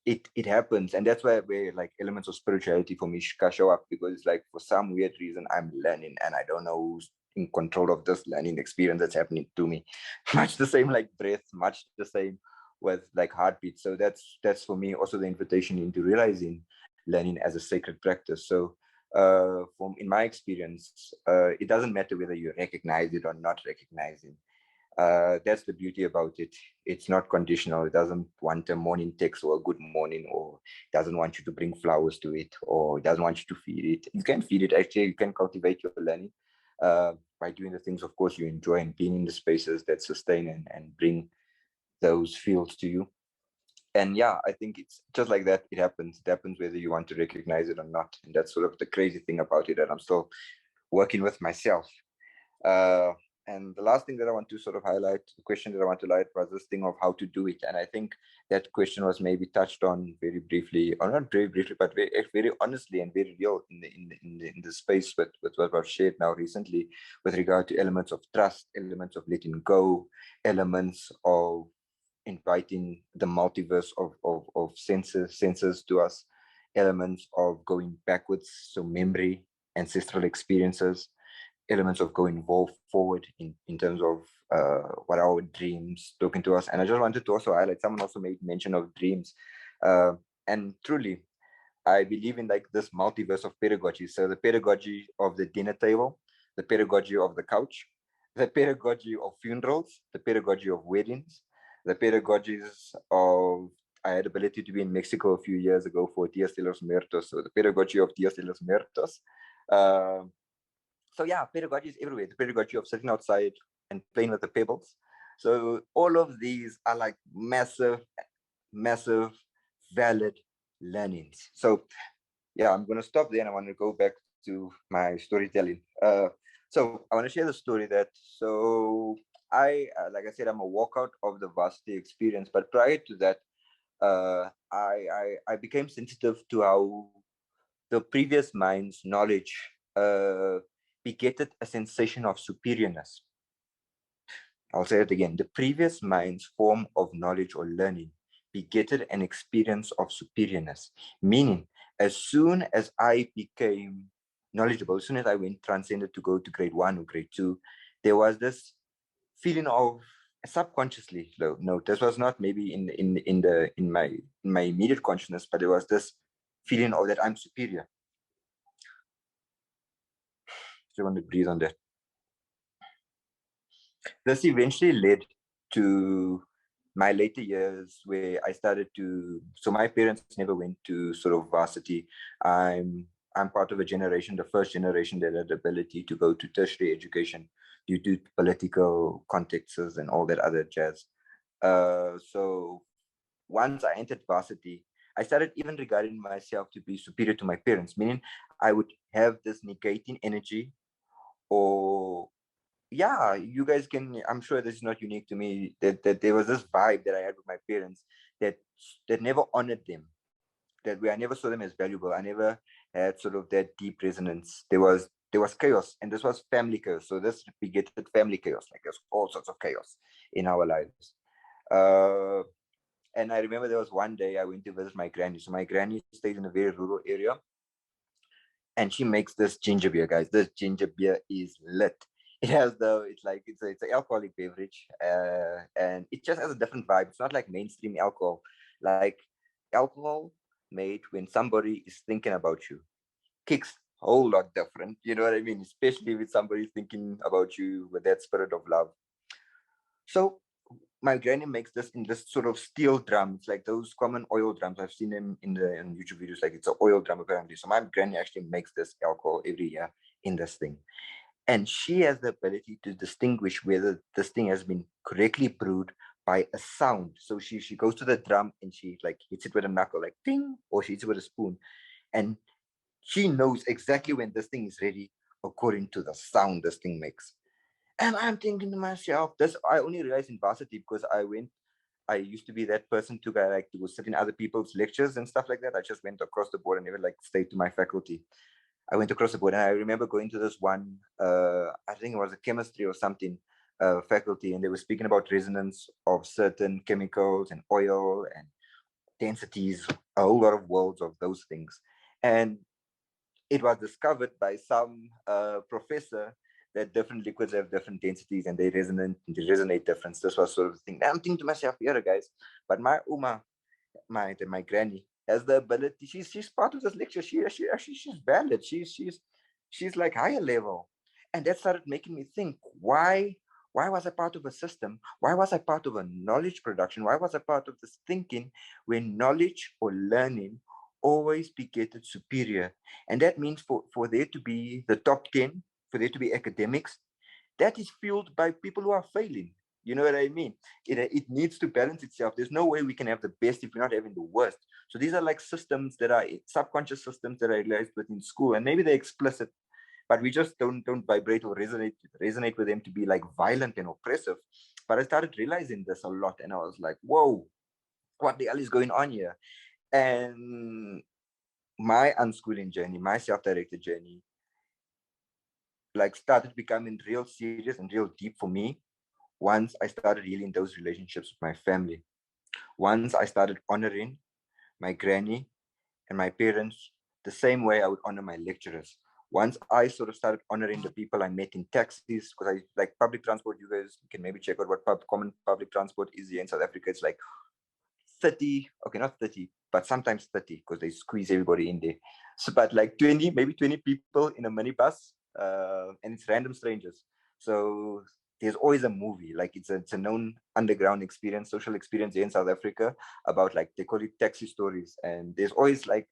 It happens, and that's where like elements of spirituality for me show up, because it's like for some weird reason I'm learning and I don't know who's in control of this learning experience that's happening to me. Much the same like breath, much the same with like heartbeat. So that's for me also the invitation into realizing learning as a sacred practice. So from in my experience, it doesn't matter whether you recognize it or not recognizing. That's the beauty about it. It's not conditional. It doesn't want a morning text or a good morning, or it doesn't want you to bring flowers to it, or it doesn't want you to feed it. You can feed it. Actually, you can cultivate your learning by doing the things, of course, you enjoy, and being in the spaces that sustain and bring those fields to you. And yeah, I think it's just like that. It happens whether you want to recognize it or not. And that's sort of the crazy thing about it, that I'm still working with myself. And the last thing that I want to sort of highlight, the question that I want to highlight, was this thing of how to do it. And I think that question was maybe touched on very briefly, or not very briefly, but very honestly and very real in the space with what I've shared now recently, with regard to elements of trust, elements of letting go, elements of inviting the multiverse of senses to us, elements of going backwards, so memory, ancestral experiences, elements of going forward in terms of what our dreams talking to us. And I just wanted to also highlight, someone also made mention of dreams, and truly I believe in like this multiverse of pedagogy. So the pedagogy of the dinner table, the pedagogy of the couch, the pedagogy of funerals, the pedagogy of weddings, the pedagogies of, I had the ability to be in Mexico a few years ago for Dias de los Muertos, so the pedagogy of Dias de los Muertos. So yeah, pedagogy is everywhere. The pedagogy of sitting outside and playing with the pebbles. So all of these are like massive, valid learnings. So yeah, I'm going to stop there and I want to go back to my storytelling. So I want to share the story that, so I, like I said, I'm a walkout of the varsity experience, but prior to that, I became sensitive to how the previous mind's knowledge begetted a sensation of superiorness. I'll say it again, the previous mind's form of knowledge or learning begetted an experience of superiorness, meaning as soon as I became knowledgeable, as soon as I went transcended to go to grade 1 or grade 2, there was this feeling of subconsciously, no, this was not maybe in my immediate consciousness, but there was this feeling of that I'm superior. So I want to breathe on that. This eventually led to my later years where I started to, so my parents never went to sort of varsity. I'm part of a generation, the first generation that had the ability to go to tertiary education due to political contexts and all that other jazz. So once I entered varsity, I started even regarding myself to be superior to my parents, meaning I would have this negating energy, or yeah, you guys can, I'm sure this is not unique to me, that there was this vibe that I had with my parents that never honored them, that I never saw them as valuable. I never had sort of that deep resonance. There was chaos, and this was family chaos. So this begetted family chaos. Like there's all sorts of chaos in our lives. And I remember there was one day I went to visit my granny. So my granny stayed in a very rural area, and she makes this ginger beer, guys. This ginger beer is lit. It has it's an alcoholic beverage, and it just has a different vibe. It's not like mainstream alcohol, like alcohol made when somebody is thinking about you. Kicks a whole lot different. You know what I mean? Especially if somebody's thinking about you with that spirit of love. So my granny makes this in this sort of steel drum. It's like those common oil drums. I've seen them in YouTube videos. Like it's an oil drum apparently. So my granny actually makes this alcohol every year in this thing, and she has the ability to distinguish whether this thing has been correctly brewed by a sound. So she goes to the drum and she like hits it with a knuckle, like ding, or she hits it with a spoon, and she knows exactly when this thing is ready according to the sound this thing makes. And I'm thinking to myself, this I only realized in varsity because I used to be that person too, guy like to go sit in other people's lectures and stuff like that. I just went across the board and never like stayed to my faculty. I went across the board, and I remember going to this one, I think it was a chemistry or something faculty, and they were speaking about resonance of certain chemicals and oil and densities, a whole lot of worlds of those things. And it was discovered by some professor that different liquids have different densities and they resonate different. This was sort of the thing. I'm thinking to myself, yeah, guys, but my Uma, my granny has the ability. She's part of this lecture. She's valid. She's like higher level, and that started making me think. Why was I part of a system? Why was I part of a knowledge production? Why was I part of this thinking when knowledge or learning always begetted superior? And that means for there to be the top 10, for there to be academics, that is fueled by people who are failing. You know what I mean? It needs to balance itself. There's no way we can have the best if we're not having the worst. So these are like systems that are subconscious systems that are realized within school, and maybe they're explicit, but we just don't vibrate or resonate with them to be like violent and oppressive. But I started realizing this a lot, and I was like, whoa, what the hell is going on here? And my unschooling journey, my self-directed journey, like started becoming real serious and real deep for me once I started healing those relationships with my family. Once I started honoring my granny and my parents the same way I would honor my lecturers. Once I sort of started honoring the people I met in taxis, because I like public transport, you guys can maybe check out what common public transport is here in South Africa. It's like 30, okay, not 30, but sometimes 30 because they squeeze everybody in there. So, but like 20, maybe 20 people in a minibus, and it's random strangers. So there's always a movie, like it's a known underground experience, social experience here in South Africa about like, they call it taxi stories. And there's always like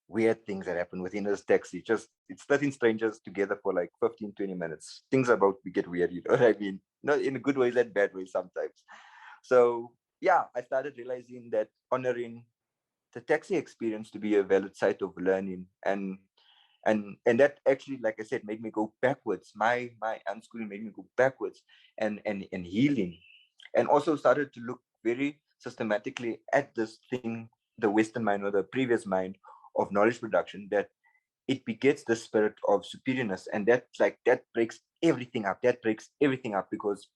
weird things that happen within this taxi. Just it's 13 strangers together for like 15, 20 minutes. Things about to get weird, you know what I mean? Not in a good way, that bad way sometimes. So yeah, I started realizing that honoring the taxi experience to be a valid site of learning, and that actually, like I said, made me go backwards. My unschooling made me go backwards and healing, and also started to look very systematically at this thing, the Western mind or the previous mind of knowledge production, that it begets the spirit of superiorness, and that breaks everything up. That breaks everything up because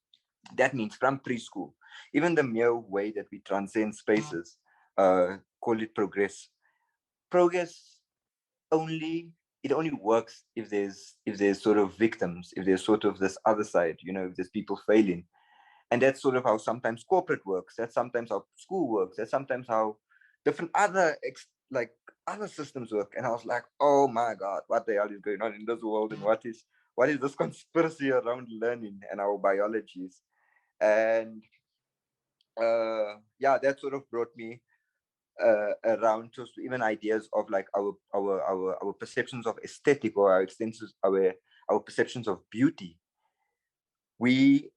That means from preschool, even the mere way that we transcend spaces, call it progress. Progress only, it only works if there's sort of victims, if there's sort of this other side, if there's people failing. And that's sort of how sometimes corporate works, that's sometimes how school works, that's sometimes how different other like other systems work. And I was like, oh my God, what the hell is going on in this world, and what is this conspiracy around learning and our biologies? And yeah, that sort of brought me around to even ideas of like our perceptions of aesthetic, or our extensions, our perceptions of beauty. We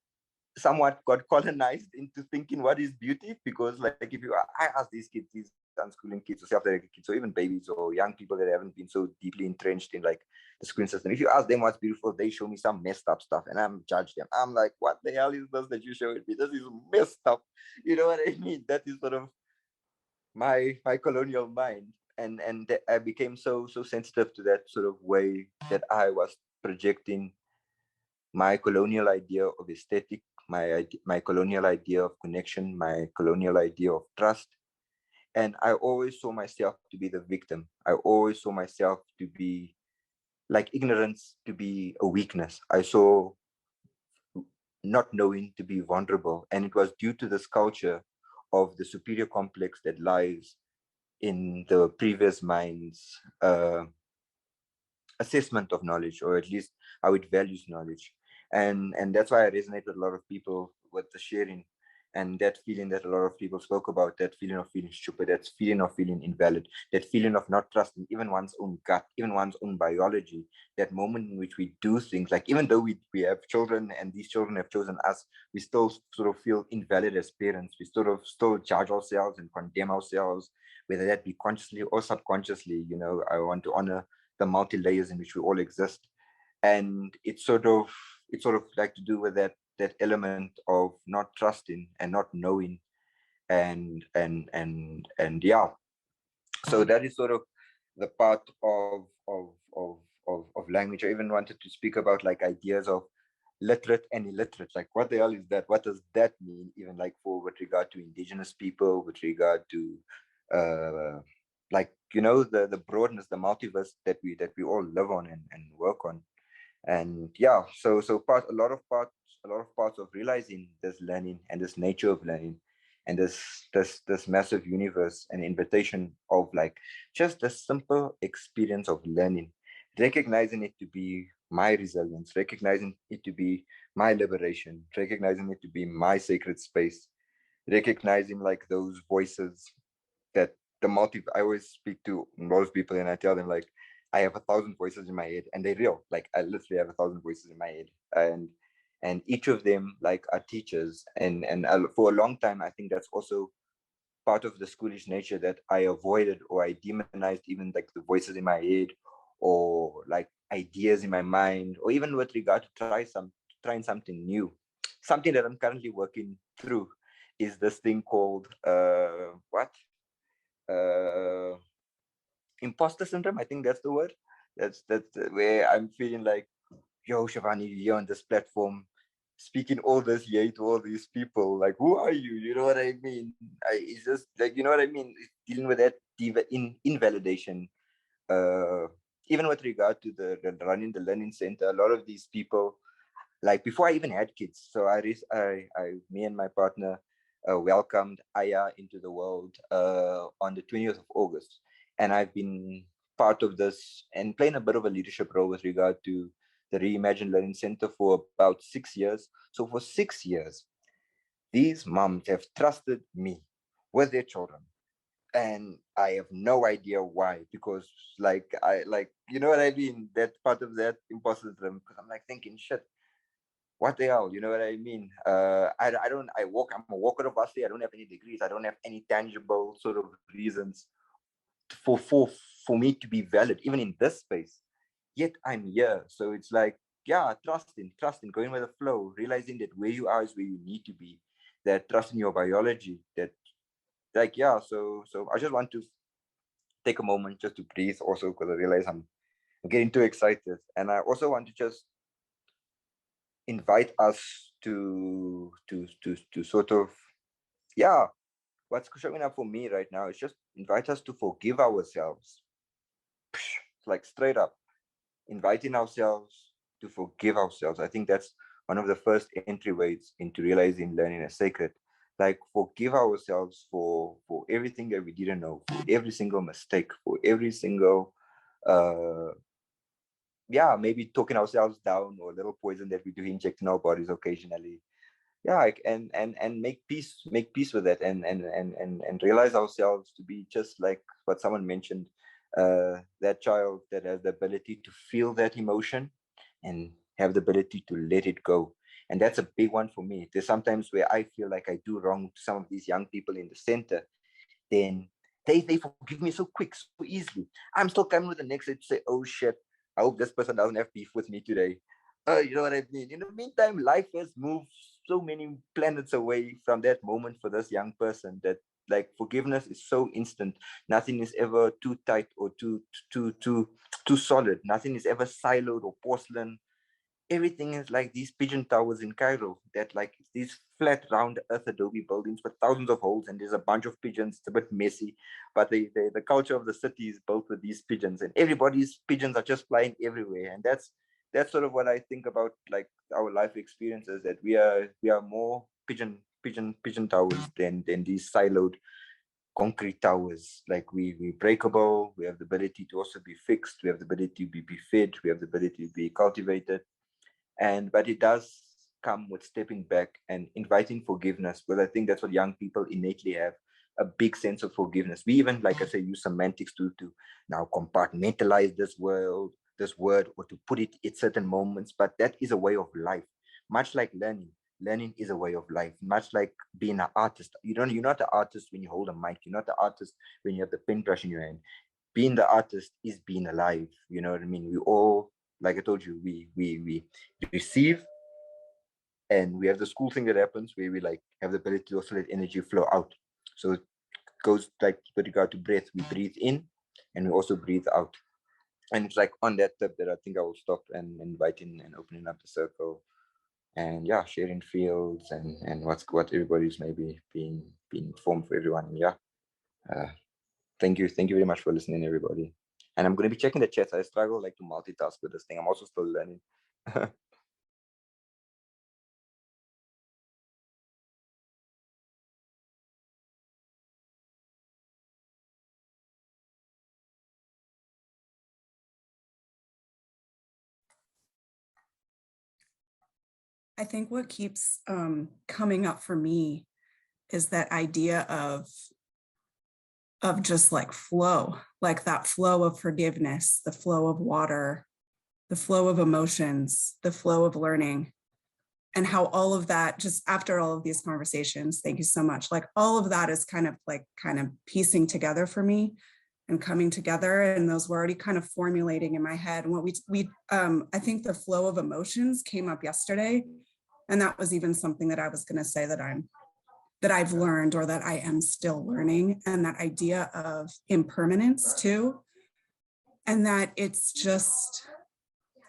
somewhat got colonized into thinking what is beauty, because like if I ask these kids, these unschooling kids or self-directed kids, or even babies or young people that haven't been so deeply entrenched in like the screen system, if you ask them what's beautiful, they show me some messed up stuff, and I'm judge them. I'm like, what the hell is this that you showed me? This is messed up. You know what I mean? That is sort of my colonial mind, and I became so sensitive to that sort of way that I was projecting my colonial idea of aesthetic, my colonial idea of connection, my colonial idea of trust. And I always saw myself to be the victim. I always saw myself to be like ignorance to be a weakness. I saw not knowing to be vulnerable. And it was due to this culture of the superior complex that lies in the previous mind's assessment of knowledge, or at least how it values knowledge. And that's why I resonate with a lot of people with the sharing, and that feeling that a lot of people spoke about, that feeling of feeling stupid, that feeling of feeling invalid, that feeling of not trusting even one's own gut, even one's own biology, that moment in which we do things like, even though we have children and these children have chosen us, we still sort of feel invalid as parents. We sort of still judge ourselves and condemn ourselves, whether that be consciously or subconsciously. I want to honor the multi layers in which we all exist. And it's sort of like to do with that element of not trusting and not knowing. And yeah, so that is sort of the part of language. I even wanted to speak about like ideas of literate and illiterate. Like, what the hell is that? What does that mean? Even like with regard to indigenous people, with regard to like the broadness, the multiverse that we all live on and work on. And yeah, so a lot of parts of realizing this learning and this nature of learning, and this massive universe and invitation of like just the simple experience of learning, recognizing it to be my resilience, recognizing it to be my liberation, recognizing it to be my sacred space, recognizing like those voices that I always speak to most people, and I tell them like, I have 1,000 voices in my head, and they're real. Like, I literally have 1,000 voices in my head, and each of them like are teachers. And for a long time, I think that's also part of the schoolish nature, that I avoided, or I demonized even like the voices in my head, or like ideas in my mind, or even with regard to trying something new. Something that I'm currently working through is this thing called uh imposter syndrome. I think that's the word. That's where I'm feeling like, yo, Chévanni, you're on this platform speaking all this yay to all these people. Like, who are you? You know what I mean? It's just like, you know what I mean? It's dealing with that invalidation. Uh, Even with regard to the running the learning center, a lot of these people, like before I even had kids. So me and my partner welcomed Aya into the world on the 20th of August. And I've been part of this and playing a bit of a leadership role with regard to the Reimagine Learning Center for about 6 years. So for 6 years, these moms have trusted me with their children. And I have no idea why, because you know what I mean? That part of that imposter syndrome, because I'm like thinking, shit, what the hell, you know what I mean? I'm a walker of Vasti. I don't have any degrees. I don't have any tangible sort of reasons for for me to be valid, even in this space. Yet I'm here. So it's like, yeah, trusting, going with the flow, realizing that where you are is where you need to be. That trust in your biology. That like, yeah. So I just want to take a moment just to breathe, also because I realize I'm getting too excited, and I also want to just invite us to sort of, yeah, what's showing up for me right now is just invite us to forgive ourselves. Like straight up, inviting ourselves to forgive ourselves. I think that's one of the first entryways into realizing learning is sacred. Like forgive ourselves for everything that we didn't know, for every single mistake, for every single yeah, maybe talking ourselves down, or a little poison that we do inject in our bodies occasionally. Yeah, and make peace with that, and realize ourselves to be just like what someone mentioned, that child that has the ability to feel that emotion and have the ability to let it go. And that's a big one for me. There's sometimes where I feel like I do wrong to some of these young people in the center, then they forgive me so quick, so easily. I'm still coming with the next day to say, oh shit, I hope this person doesn't have beef with me today. You know what I mean? In the meantime, life has moved so many planets away from that moment for this young person, that like forgiveness is so instant. Nothing is ever too tight or too solid. Nothing is ever siloed or porcelain. Everything is like these pigeon towers in Cairo, that like these flat round earth adobe buildings with thousands of holes, and there's a bunch of pigeons. It's a bit messy, but the culture of the city is built with these pigeons, and everybody's pigeons are just flying everywhere. And that's sort of what I think about like our life experiences, that we are more pigeon towers than these siloed concrete towers. Like we breakable, we have the ability to also be fixed, we have the ability to be fed, we have the ability to be cultivated. But it does come with stepping back and inviting forgiveness, because I think that's what young people innately have, a big sense of forgiveness. We even, like I say, use semantics to now compartmentalize this word, or to put it at certain moments, but that is a way of life. Much like learning is a way of life. Much like being an artist, you're not an artist when you hold a mic, you're not an artist when you have the paintbrush in your hand. Being the artist is being alive. You know what I mean? We all, like I told you, we receive, and we have the school thing that happens where we like have the ability to also let energy flow out. So it goes like with regard to breath, we breathe in and we also breathe out. And it's like on that tip that I think I will stop and inviting and opening up the circle, and yeah, sharing fields and what everybody's maybe being informed for everyone. And yeah, thank you very much for listening, everybody. And I'm going to be checking the chats. I struggle like to multitask with this thing. I'm also still learning. I think what keeps coming up for me is that idea of just like flow, like that flow of forgiveness, the flow of water, the flow of emotions, the flow of learning, and how all of that, just after all of these conversations, thank you so much, like all of that is kind of piecing together for me and coming together, and those were already kind of formulating in my head. And what we I think the flow of emotions came up yesterday, and that was even something that I was going to say that I've learned, or that I am still learning, and that idea of impermanence too, and that it's just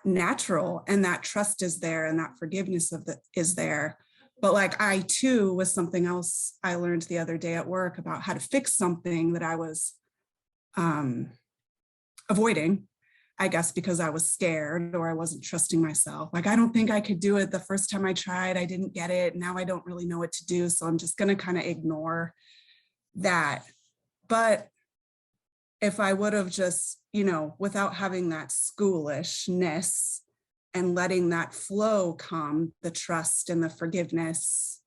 natural, and that trust is there, and that forgiveness is there. But like I too was something else I learned the other day at work about how to fix something that I was avoiding, I guess, because I was scared or I wasn't trusting myself. Like, I don't think I could do it the first time I tried. I didn't get it. Now I don't really know what to do. So I'm just going to kind of ignore that. But if I would have just, without having that schoolishness and letting that flow come, the trust and the forgiveness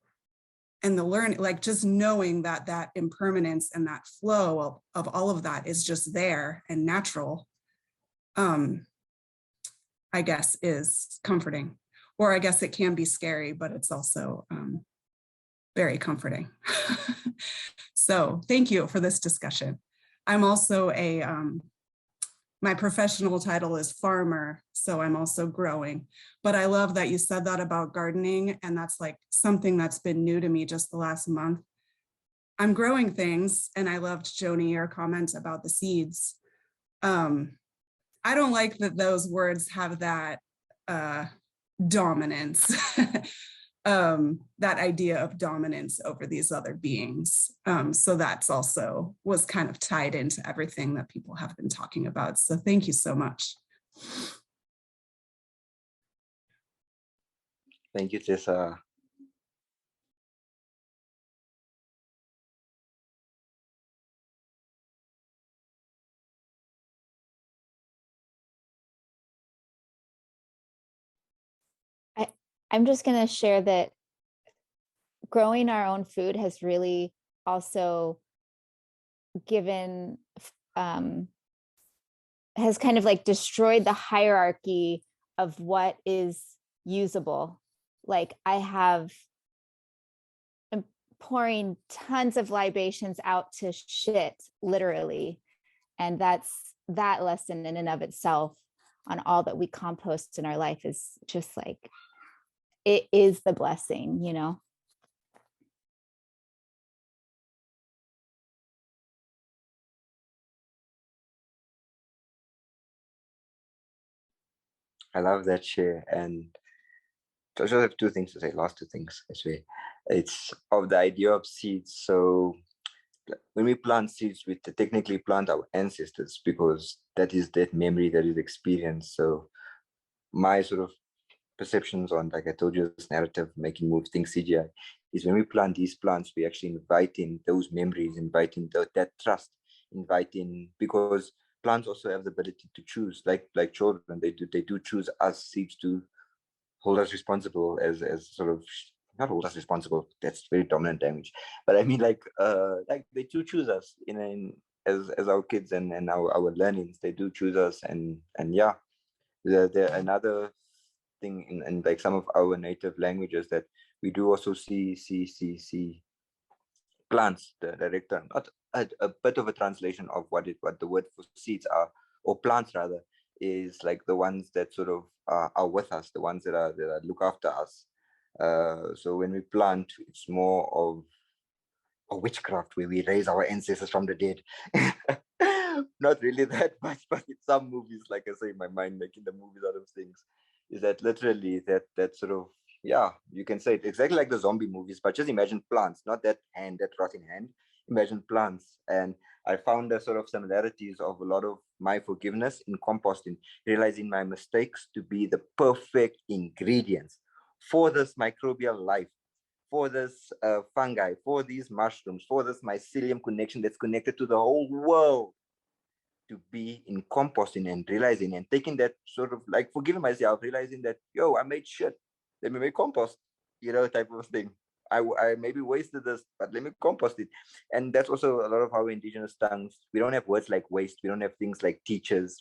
and the learning, like just knowing that impermanence and that flow of all of that is just there and natural, I guess is comforting. Or I guess it can be scary, but it's also very comforting. So thank you for this discussion. I'm also my professional title is farmer, so I'm also growing. But I love that you said that about gardening, and that's like something that's been new to me just the last month. I'm growing things, and I loved, Joni, your comment about the seeds. I don't like that those words have that dominance. that idea of dominance over these other beings. So that's also was kind of tied into everything that people have been talking about. So thank you so much. Thank you, Tessa. I'm just going to share that growing our own food has really also given, has kind of like destroyed the hierarchy of what is usable. Like I'm pouring tons of libations out to shit, literally. And that lesson in and of itself on all that we compost in our life is just like, it is the blessing, you know? I love that share. And I just have two things to say, last two things, actually. It's of the idea of seeds. So when we plant seeds, we technically plant our ancestors, because that is that memory, that is experience. So my sort of perceptions on, like I told you, this narrative, making move, think CGI, is when we plant these plants, we actually invite in those memories, inviting that trust, inviting, because plants also have the ability to choose, like children, they do choose us seeds to hold us responsible, as sort of, not hold us responsible, that's very dominant language, but I mean like they do choose us as our kids and our learnings, they do choose us. And yeah, there another thing in like some of our native languages, that we do also see plants, the direct term, not a bit of a translation of what the word for seeds are, or plants rather, is like the ones that sort of are with us, the ones that look after us. So when we plant, it's more of a witchcraft where we raise our ancestors from the dead. Not really that much, but in some movies, like I say, in my mind, making the movies out of things, is that literally that sort of, yeah, you can say it exactly like the zombie movies, but just imagine plants, not that rotting hand. Imagine plants. And I found the sort of similarities of a lot of my forgiveness in composting, realizing my mistakes to be the perfect ingredients for this microbial life, for this fungi, for these mushrooms, for this mycelium connection that's connected to the whole world, to be in composting and realizing and taking that sort of like forgiving myself, realizing that, yo, I made shit, let me make compost, type of thing. I maybe wasted this, but let me compost it. And that's also a lot of our indigenous tongues. We don't have words like waste. We don't have things like teachers,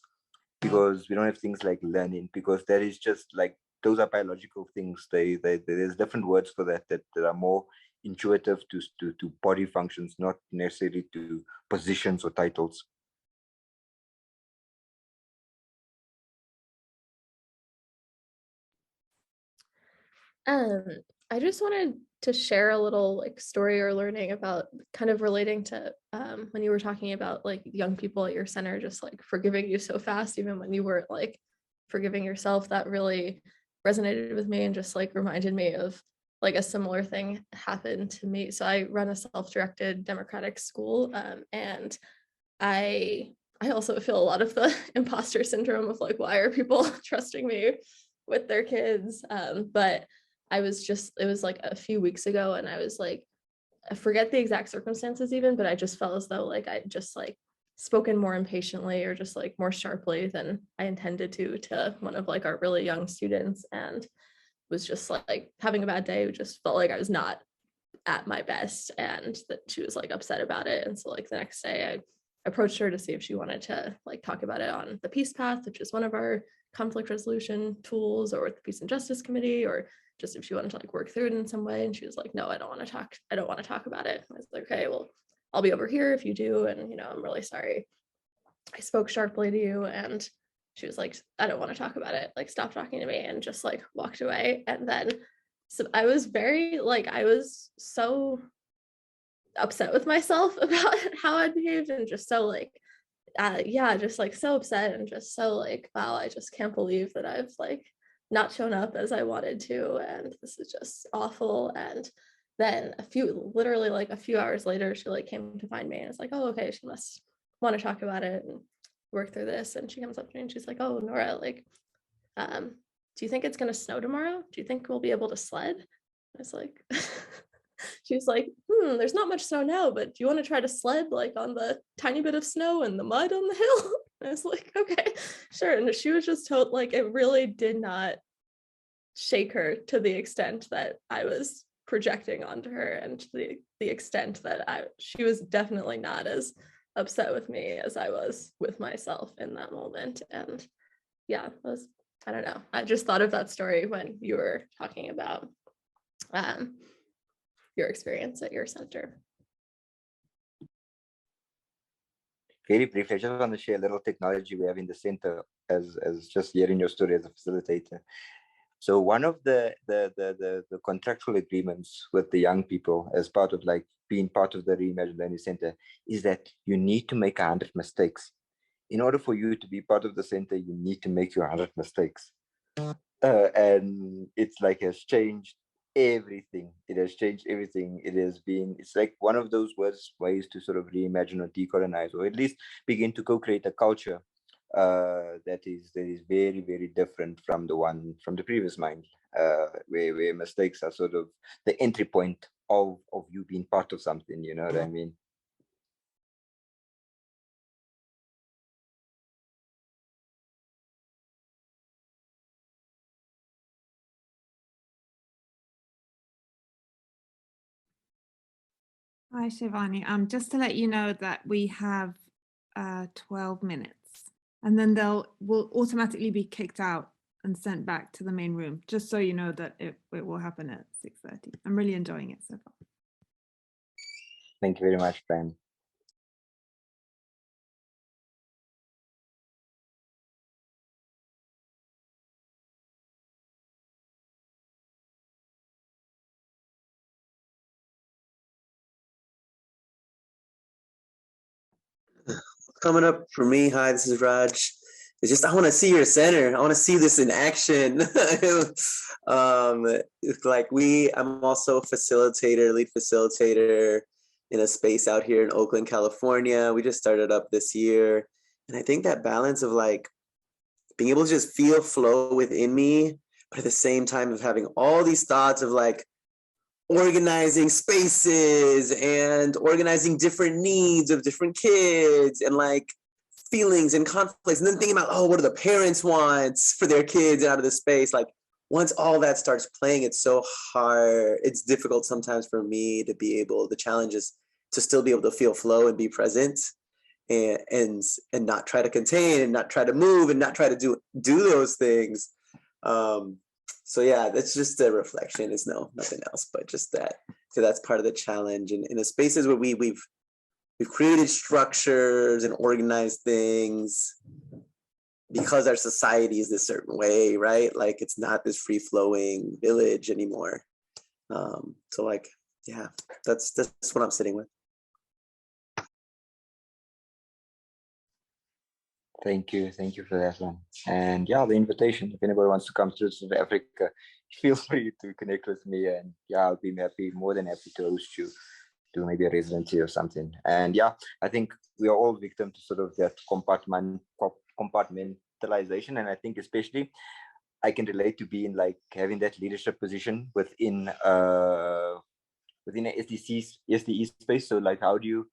because we don't have things like learning, because that is just like, those are biological things. There's different words for that are more intuitive to body functions, not necessarily to positions or titles. I just wanted to share a little like story or learning about kind of relating to when you were talking about like young people at your center just like forgiving you so fast, even when you weren't like forgiving yourself. That really resonated with me and just like reminded me of like a similar thing happened to me. So I run a self-directed democratic school, and I also feel a lot of the imposter syndrome of like, why are people trusting me with their kids? But it was like a few weeks ago, and I was like, I forget the exact circumstances even, but I just felt as though like I just like spoken more impatiently or just like more sharply than I intended to one of like our really young students, and was just like having a bad day. Just felt like I was not at my best, and that she was like upset about it. And so like the next day I approached her to see if she wanted to like talk about it on the Peace Path, which is one of our conflict resolution tools, or with the Peace and Justice Committee, or just if she wanted to like work through it in some way. And she was like, no, I don't want to talk about it. I was like, okay, well, I'll be over here if you do. And, I'm really sorry I spoke sharply to you. And she was like, I don't want to talk about it. Like, stop talking to me, and just like walked away. And then so I was I was so upset with myself about how I behaved, and just so like, just like so upset, and just so like, wow, I just can't believe that I've like not shown up as I wanted to, and this is just awful. And then literally like a few hours later, she like came to find me and it's like, oh, okay, she must want to talk about it and work through this. And she comes up to me and she's like, oh, Nora, like, do you think it's going to snow tomorrow? Do you think we'll be able to sled? I was like, she's like, there's not much snow now, but do you want to try to sled like on the tiny bit of snow and the mud on the hill? I was like, okay, sure. And she was just told, like, it really did not shake her to the extent that I was projecting onto her, and to the extent that she was definitely not as upset with me as I was with myself in that moment. And yeah, I don't know. I just thought of that story when you were talking about your experience at your center. Very briefly, I just want to share a little technology we have in the center as just hearing your story as a facilitator. So one of the contractual agreements with the young people as part of like being part of the Reimagined Learning Center is that you need to make 100 mistakes. In order for you to be part of the center, you need to make your 100 mistakes. And it's like has changed everything. It has changed everything. It's like one of those ways to sort of reimagine or decolonize, or at least begin to co-create a culture that is very, very different from the previous mind, where mistakes are sort of the entry point of you being part of something, you know what I mean? Hi, Chévanni. Just to let you know that we have 12 minutes, and then will automatically be kicked out and sent back to the main room, just so you know that it will happen at 6:30. I'm really enjoying it so far. Thank you very much, Brian. Coming up for me, hi, this is Raj. It's just I want to see your center. I want to see this in action. It's like I'm also a facilitator, lead facilitator in a space out here in Oakland, California. We just started up this year. And I think that balance of like being able to just feel flow within me, but at the same time of having all these thoughts of like organizing spaces and organizing different needs of different kids and like feelings and conflicts, and then thinking about, oh, what do the parents want for their kids out of the space? Like once all that starts playing, it's so hard. It's difficult sometimes for me to be able, the challenge is to still be able to feel flow and be present and not try to contain and not try to move and not try to do those things. So yeah, that's just a reflection. It's nothing else, but just that. So that's part of the challenge. And in the spaces where we've created structures and organized things because our society is this certain way, right? Like it's not this free flowing village anymore. So like, yeah, that's what I'm sitting with. Thank you for that one. And yeah, the invitation, if anybody wants to come through South Africa, feel free to connect with me, and yeah, I'll be more than happy to host you to maybe a residency or something. And yeah, I think we are all victim to sort of that compartmentalization, and I think especially I can relate to being like having that leadership position within a SDE space. So like how do you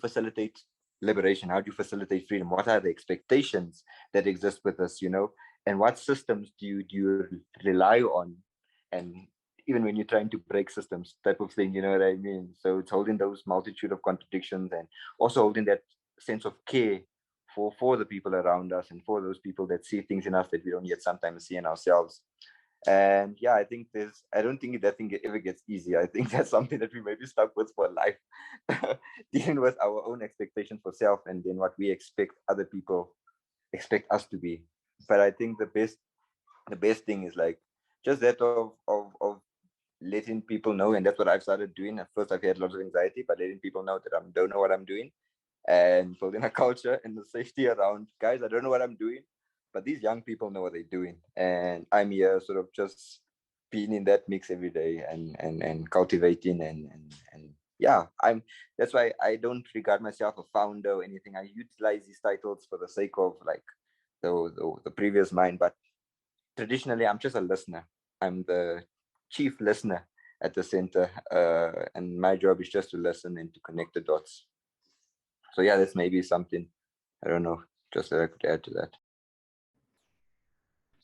facilitate liberation? How do you facilitate freedom? What are the expectations that exist with us, you know? And what systems do you rely on? And even when you're trying to break systems, type of thing, you know what I mean? So it's holding those multitude of contradictions and also holding that sense of care for the people around us and for those people that see things in us that we don't yet sometimes see in ourselves. And yeah, I don't think that thing ever gets easy. I think that's something that we may be stuck with for life, dealing with our own expectations for self and then what we expect other people expect us to be. But I think the best thing is like just that of letting people know, and that's what I've started doing. At first I've had lots of anxiety, but letting people know that I don't know what I'm doing, and building a culture and the safety around, guys, I don't know what I'm doing. but these young people know what they're doing, and I'm here sort of just being in that mix every day and cultivating and yeah, that's why I don't regard myself a founder or anything. I utilize these titles for the sake of like the previous mind, but traditionally I'm just a listener. I'm the chief listener at the center, and my job is just to listen and to connect the dots. So yeah, that's maybe something, I don't know, just that I could add to that.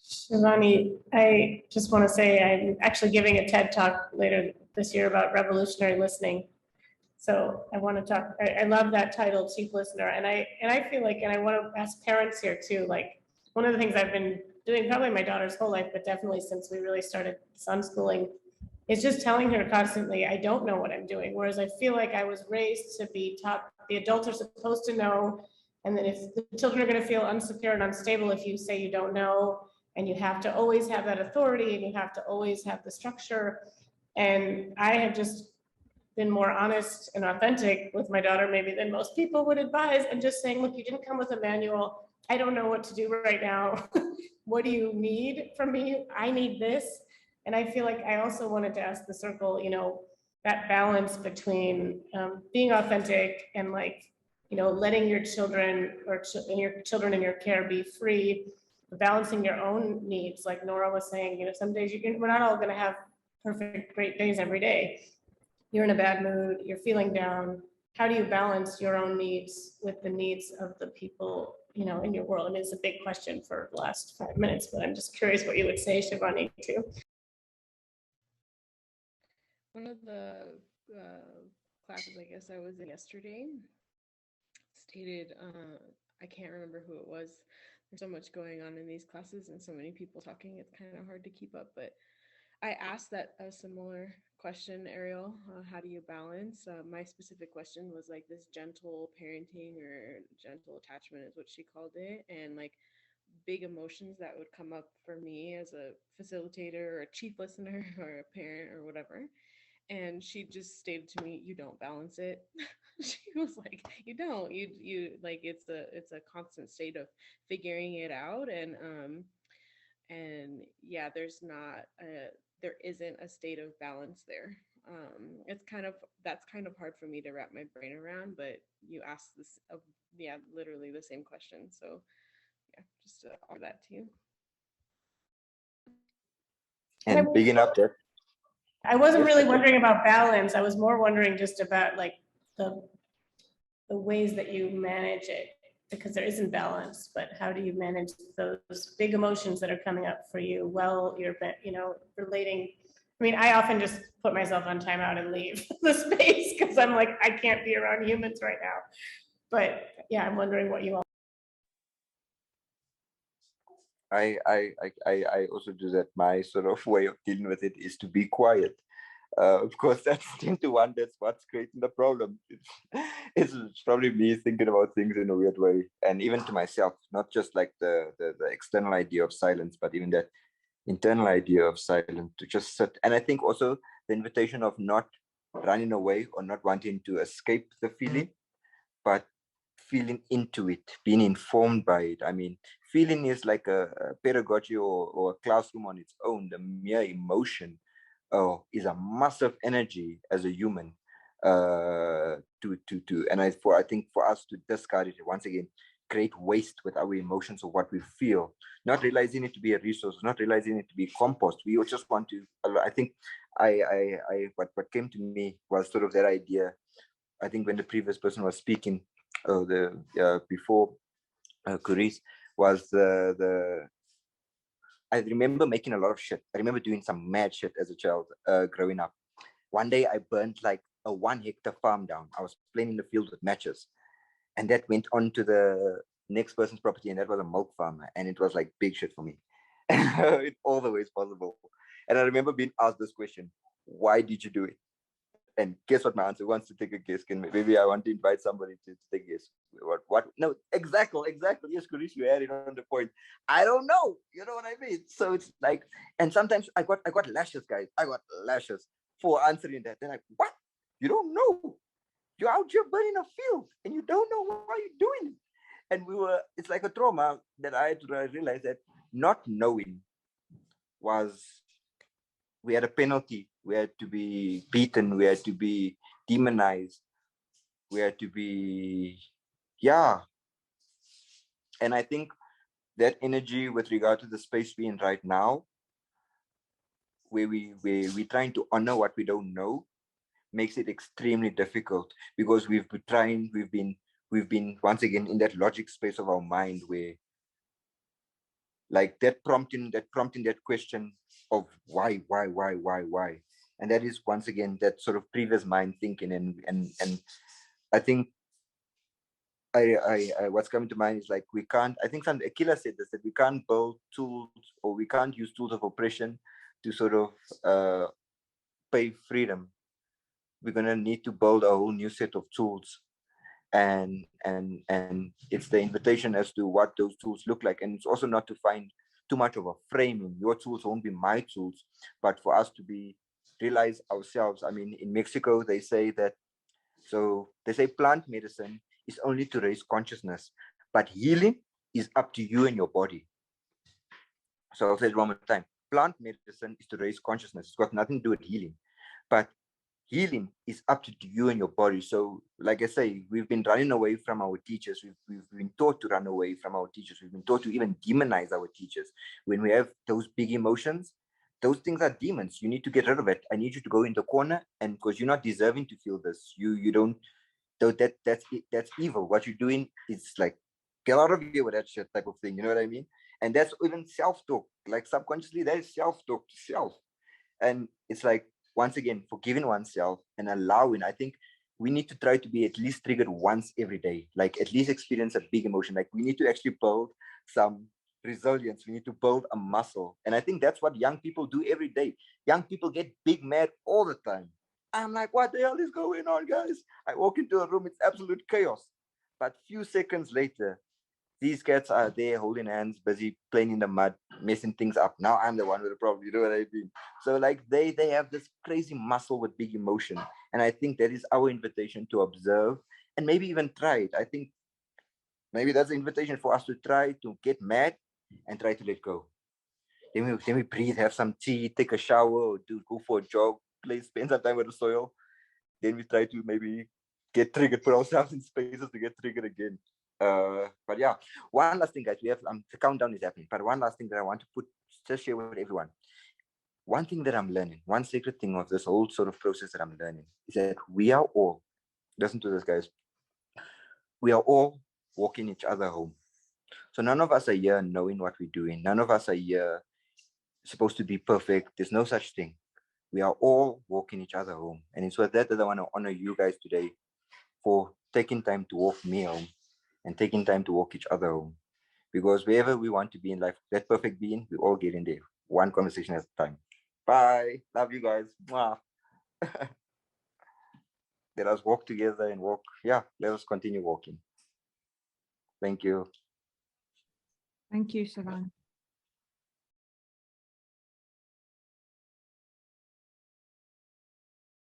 Chévanni, I just want to say I'm actually giving a TED talk later this year about revolutionary listening. So I want to talk, I love that title, Chief Listener. And I feel like, and I want to ask parents here too, like one of the things I've been doing probably my daughter's whole life, but definitely since we really started unschooling, is just telling her constantly, I don't know what I'm doing. Whereas I feel like I was raised to be taught the adults are supposed to know. And then if the children are going to feel insecure and unstable if you say you don't know, and you have to always have that authority and you have to always have the structure. And I have just been more honest and authentic with my daughter maybe than most people would advise, and just saying, look, you didn't come with a manual. I don't know what to do right now. What do you need from me? I need this. And I feel like I also wanted to ask the circle, you know, that balance between being authentic and like, you know, letting your children or your children in your care be free, balancing your own needs. Like Nora was saying, you know, some days we're not all going to have perfect, great days every day. You're in a bad mood, you're feeling down. How do you balance your own needs with the needs of the people, you know, in your world? I mean, it's a big question for the last 5 minutes, but I'm just curious what you would say, Chévanni, too. One of the classes I guess I was in yesterday stated, I can't remember who it was. There's so much going on in these classes and so many people talking, it's kind of hard to keep up, but I asked that a similar question, Ariel, how do you balance? My specific question was like this gentle parenting or gentle attachment is what she called it. And like big emotions that would come up for me as a facilitator or a chief listener or a parent or whatever. And she just stated to me, you don't balance it. She was like, you don't, you like, it's a constant state of figuring it out. And yeah, there isn't a state of balance there. That's kind of hard for me to wrap my brain around, but you asked this, literally the same question. So yeah, just to offer that to you. And picking up that, I wasn't really wondering about balance. I was more wondering just about like the ways that you manage it, because there isn't balance, but how do you manage those big emotions that are coming up for you while you're, you know, relating? I mean, I often just put myself on timeout and leave the space because I'm like, I can't be around humans right now. But yeah, I'm wondering what you all. I also do that. My sort of way of dealing with it is to be quiet. Of course, that's 10 to 1. That's what's creating the problem. It's probably me thinking about things in a weird way, and even to myself, not just like the external idea of silence, but even that internal idea of silence, to just sit. And I think also the invitation of not running away or not wanting to escape the feeling, but feeling into it, being informed by it. I mean, feeling is like a pedagogy or a classroom on its own. The mere emotion is a massive energy as a human. And I think for us to discard it once again, create waste with our emotions of what we feel, not realizing it to be a resource, not realizing it to be compost. We just want to. I think what came to me was sort of that idea. I think when the previous person was speaking, before Carice, was I remember making a lot of shit. I remember doing some mad shit as a child growing up. One day I burned like a 1 hectare farm down. I was playing in the field with matches, and that went on to the next person's property, and that was a milk farmer, and it was like big shit for me in all the ways possible. And I remember being asked this question: why did you do it? And guess what my answer? Wants to take a guess? Maybe I want to invite somebody to take a guess. What? No, exactly. Yes, Kurish, you had it on the point. I don't know. You know what I mean? So it's like, and sometimes I got lashes, guys. I got lashes for answering that. They're like, what? You don't know? You're out here burning a field and you don't know why you're doing it. And it's like a trauma that I had to realize that not knowing we had a penalty. We had to be beaten. We had to be demonized. We had to be, yeah. And I think that energy with regard to the space we're in right now, where we're trying to honor what we don't know, makes it extremely difficult, because we've been once again in that logic space of our mind where, like, that prompting that question of why, and that is once again that sort of previous mind thinking. And I think I what's coming to mind is, like, we can't, I think Akila said this, that we can't build tools, or we can't use tools of oppression to sort of pay freedom. We're going to need to build a whole new set of tools, and it's the invitation as to what those tools look like. And it's also not to find too much of a framing. Your tools won't be my tools, but for us to realize ourselves. I mean, in Mexico they say plant medicine is only to raise consciousness, but healing is up to you and your body. So I'll say it one more time. Plant medicine is to raise consciousness. It's got nothing to do with healing, but healing is up to you and your body. So, like I say, we've been running away from our teachers. We've been taught to run away from our teachers. We've been taught to even demonize our teachers. When we have those big emotions, those things are demons. You need to get rid of it. I need you to go in the corner, and because you're not deserving to feel this, you don't. So that's evil. What you're doing is like, get out of here with that shit type of thing. You know what I mean? And that's even self-talk. Like, subconsciously, that is self-talk to self. And it's like, once again, forgiving oneself and allowing. I think we need to try to be at least triggered once every day, like at least experience a big emotion. Like, we need to actually build some resilience. We need to build a muscle. And I think that's what young people do every day. Young people get big mad all the time. I'm like, what the hell is going on, guys? I walk into a room, it's absolute chaos. But few seconds later, these cats are there holding hands, busy playing in the mud, messing things up. Now I'm the one with the problem. You know what I mean? So, like, they have this crazy muscle with big emotion. And I think that is our invitation to observe and maybe even try it. I think maybe that's the invitation for us to try to get mad and try to let go. Then we breathe, have some tea, take a shower, or go for a jog, spend some time with the soil. Then we try to maybe get triggered, put ourselves in spaces to get triggered again. But yeah, one last thing, guys. We have the countdown is happening, but one last thing that I want to just share with everyone. One thing that I'm learning, one secret thing of this whole sort of process that I'm learning, is that we are all, listen to this, guys, we are all walking each other home. So none of us are here knowing what we're doing. None of us are here supposed to be perfect. There's no such thing. We are all walking each other home. And it's with that I want to honor you guys today for taking time to walk me home and taking time to walk each other home. Because wherever we want to be in life, that perfect being, we all get in there. One conversation at a time. Bye. Love you guys. Mwah. Let us walk together and walk. Yeah, let us continue walking. Thank you. Thank you, Chévanni.